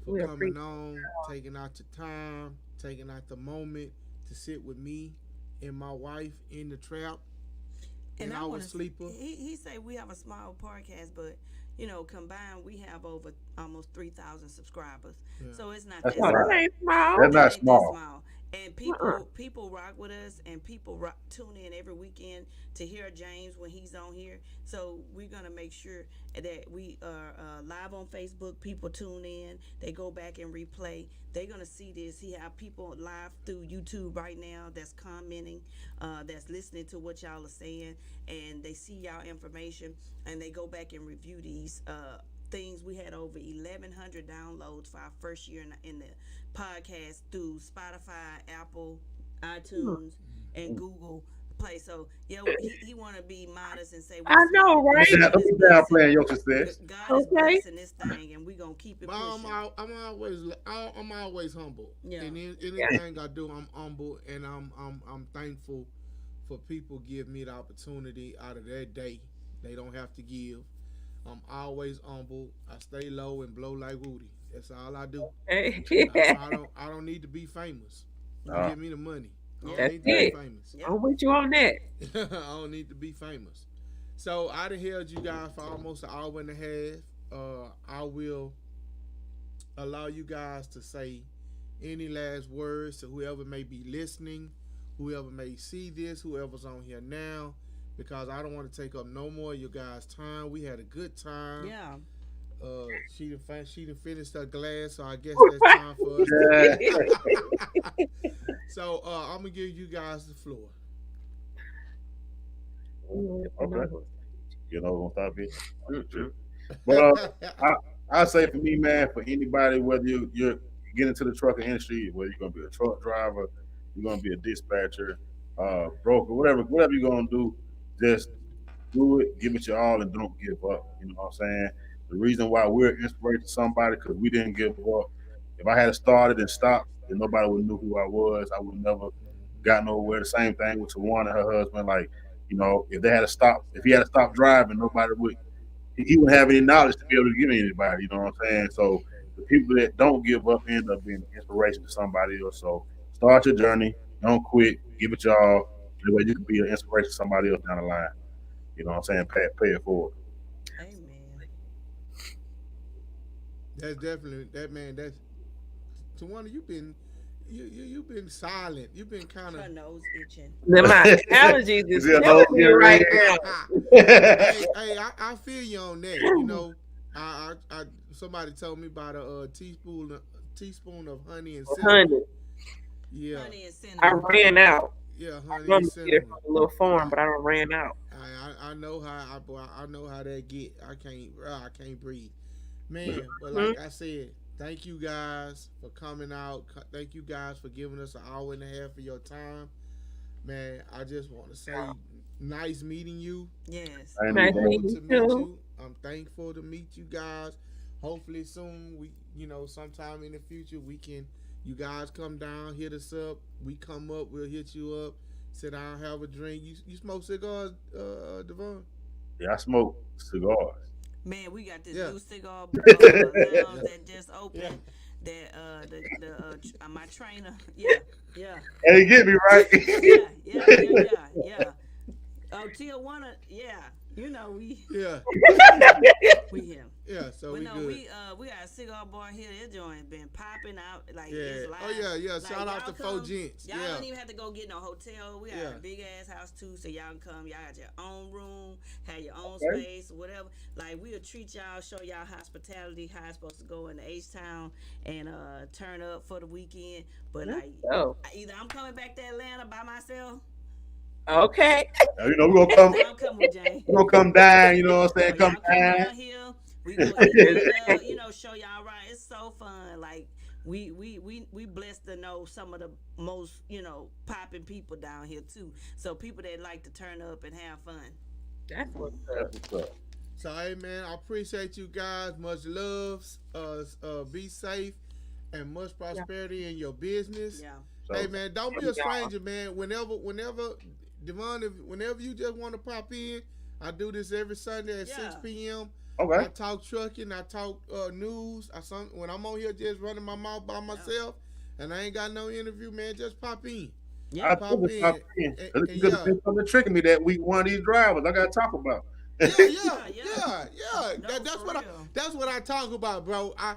for We coming appreciate on, taking out your time, taking out the moment to sit with me and my wife in the trap in And I our want to. sleeper. He say we have a small podcast, but combined we have over almost 3,000 subscribers. Yeah. So it's not That's that Oh, not. that small. ain't small. That's It not ain't that small. small. And Uh-uh. people rock with us, and people tune in every weekend to hear James when he's on here. So we're gonna make sure that we are live on Facebook. People tune in, they go back and replay. They're gonna see this. He have people live through YouTube right now that's commenting, that's listening to what y'all are saying, and they see y'all information, and they go back and review these. Things. We had over 1,100 downloads for our first year in the podcast through Spotify, Apple, iTunes, and Google Play. So yeah, he want to be modest and say we I know, small. right? Don't be downplaying your success. God is Okay. blessing this thing, and we gonna keep it But pushing. I'm always humble. Yeah. And anything I do, I'm humble, and I'm thankful for people give me the opportunity out of their day. They don't have to give. I'm always humble. I stay low and blow like Woody. That's all I do. Hey, I, yeah. I don't need to be famous. You Nah. give me the money. I don't Yeah. need to be That's it. famous. Yeah. I'm with you on that. I don't need to be famous. So I done held you guys for almost an hour and a half. I will allow you guys to say any last words to whoever may be listening, whoever may see this, whoever's on here now, because I don't want to take up no more of your guys' time. We had a good time. Yeah. She done finished her glass, so I guess that's time for us. So I'm gonna give you guys the floor. Okay. You know, gonna stop it. But I say for me, man, for anybody, whether you're getting into the trucking industry, whether you're gonna be a truck driver, you're gonna be a dispatcher, broker, whatever you're gonna do, just do it, give it your all, and don't give up. You know what I'm saying? The reason why we're inspiration to somebody because we didn't give up. If I had started and stopped, then nobody would know who I was. I would never got nowhere. The same thing with Teajuana and her husband. Like, if he had to stop driving, nobody would. He wouldn't have any knowledge to be able to give anybody. You know what I'm saying? So the people that don't give up end up being an inspiration to somebody else. So start your journey. Don't quit. Give it your all. That way you can be an inspiration to somebody else down the line. You know what I'm saying? Pay it forward. Amen. That's definitely that man. That's Tawana. You've been silent. You've been kind Her of. nose itching. Then my allergies is Is it killing whole me right area? now. I feel you on that. You know, I somebody told me about a teaspoon of honey and cinnamon. Honey, Yeah, Honey and I cinnamon. ran out. yeah, I'm honey gonna and get it cinnamon. from a little farm, but I don't ran out. I know how I know how that get. I can't breathe, man. But like I said, thank you guys for coming out. Thank you guys for giving us an hour and a half of your time, man. I just want to say, nice meeting you. Yes. Nice Forward meeting to you meet too. you. I'm thankful to meet you guys. Hopefully soon sometime in the future you guys come down, hit us up. We come up, we'll hit you up. Sit down, have a drink. You smoke cigars, Devan? Yeah, I smoke cigars. Man, we got this Yeah. new cigar lounge that just opened. That my trainer, yeah, And he get me right. yeah. Oh, Tijuana, yeah. You know we Yeah, here. yeah. So But we no, good. we got a cigar bar here. That joint been popping out like Yeah. it's live. Oh yeah. Like, Shout out y'all to Four come, Gents. Y'all Yeah. don't even have to go get no hotel. We got Yeah. a big ass house too, so y'all can come. Y'all got your own room, have your own Okay. space, whatever. Like we'll treat y'all, show y'all hospitality, how it's supposed to go in the H Town and turn up for the weekend. But like Oh, either I'm coming back to Atlanta by myself, okay. We're gonna come. or I'm coming with Jane. We're gonna come down. You know what I'm saying? Or Come y'all come down. down here We go eat, you know, show y'all around. It's so fun. Like we blessed to know some of the most, you know, popping people down here too. So people that like to turn up and have fun. That's what's That's up. what's up. So hey man, I appreciate you guys. Much love. Be safe and much Yeah. prosperity in your business. Yeah. Hey So man, don't be a stranger, man. Devon, whenever you just want to pop in, I do this every Sunday at Yeah. 6 p.m. I okay. talk trucking, I talk news. When I'm on here just running my mouth by myself, and I ain't got no interview, man, just pop in, I Yeah. pop took it in, top 10. and You could have yeah, been something tricking me that week. One of these drivers I got to talk about. yeah, yeah, Yeah, yeah. yeah, yeah. No, That's for what real. that's what I talk about, bro. I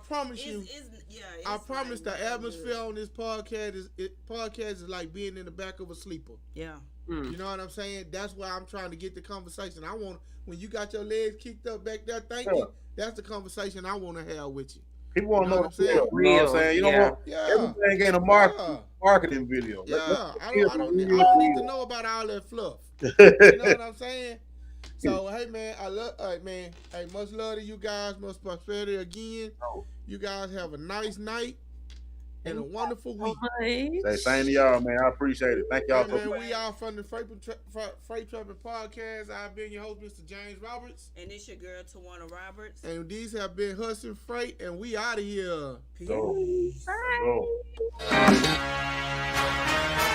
promise you. Yeah. I It's promise like the real atmosphere good. on this podcast is like being in the back of a sleeper. Yeah. Mm. You know what I'm saying? That's why I'm trying to get the conversation. I want when you got your legs kicked up back there Yeah. thinking, that's the conversation I want to have with you. People want You to know know what I'm the saying? real. You know what I'm Real, saying? You don't yeah. want Yeah, everything ain't a yeah, marketing video. Let's yeah. I hear don't I the don't I real don't need to deal. know about all that fluff. You know what I'm saying? So hey man, I love man. Hey, much love to you guys, much prosperity again. You guys have a nice night and a wonderful So week. much. Say same to y'all, man. I appreciate it. Thank y'all Hey so man, much. we are from the Freight Trapping Podcast. I've been your host, Mr. James Roberts. And it's your girl Tajuana Roberts. And these have been Hudson Freight, and we out of here. Peace. Go. Bye. Go.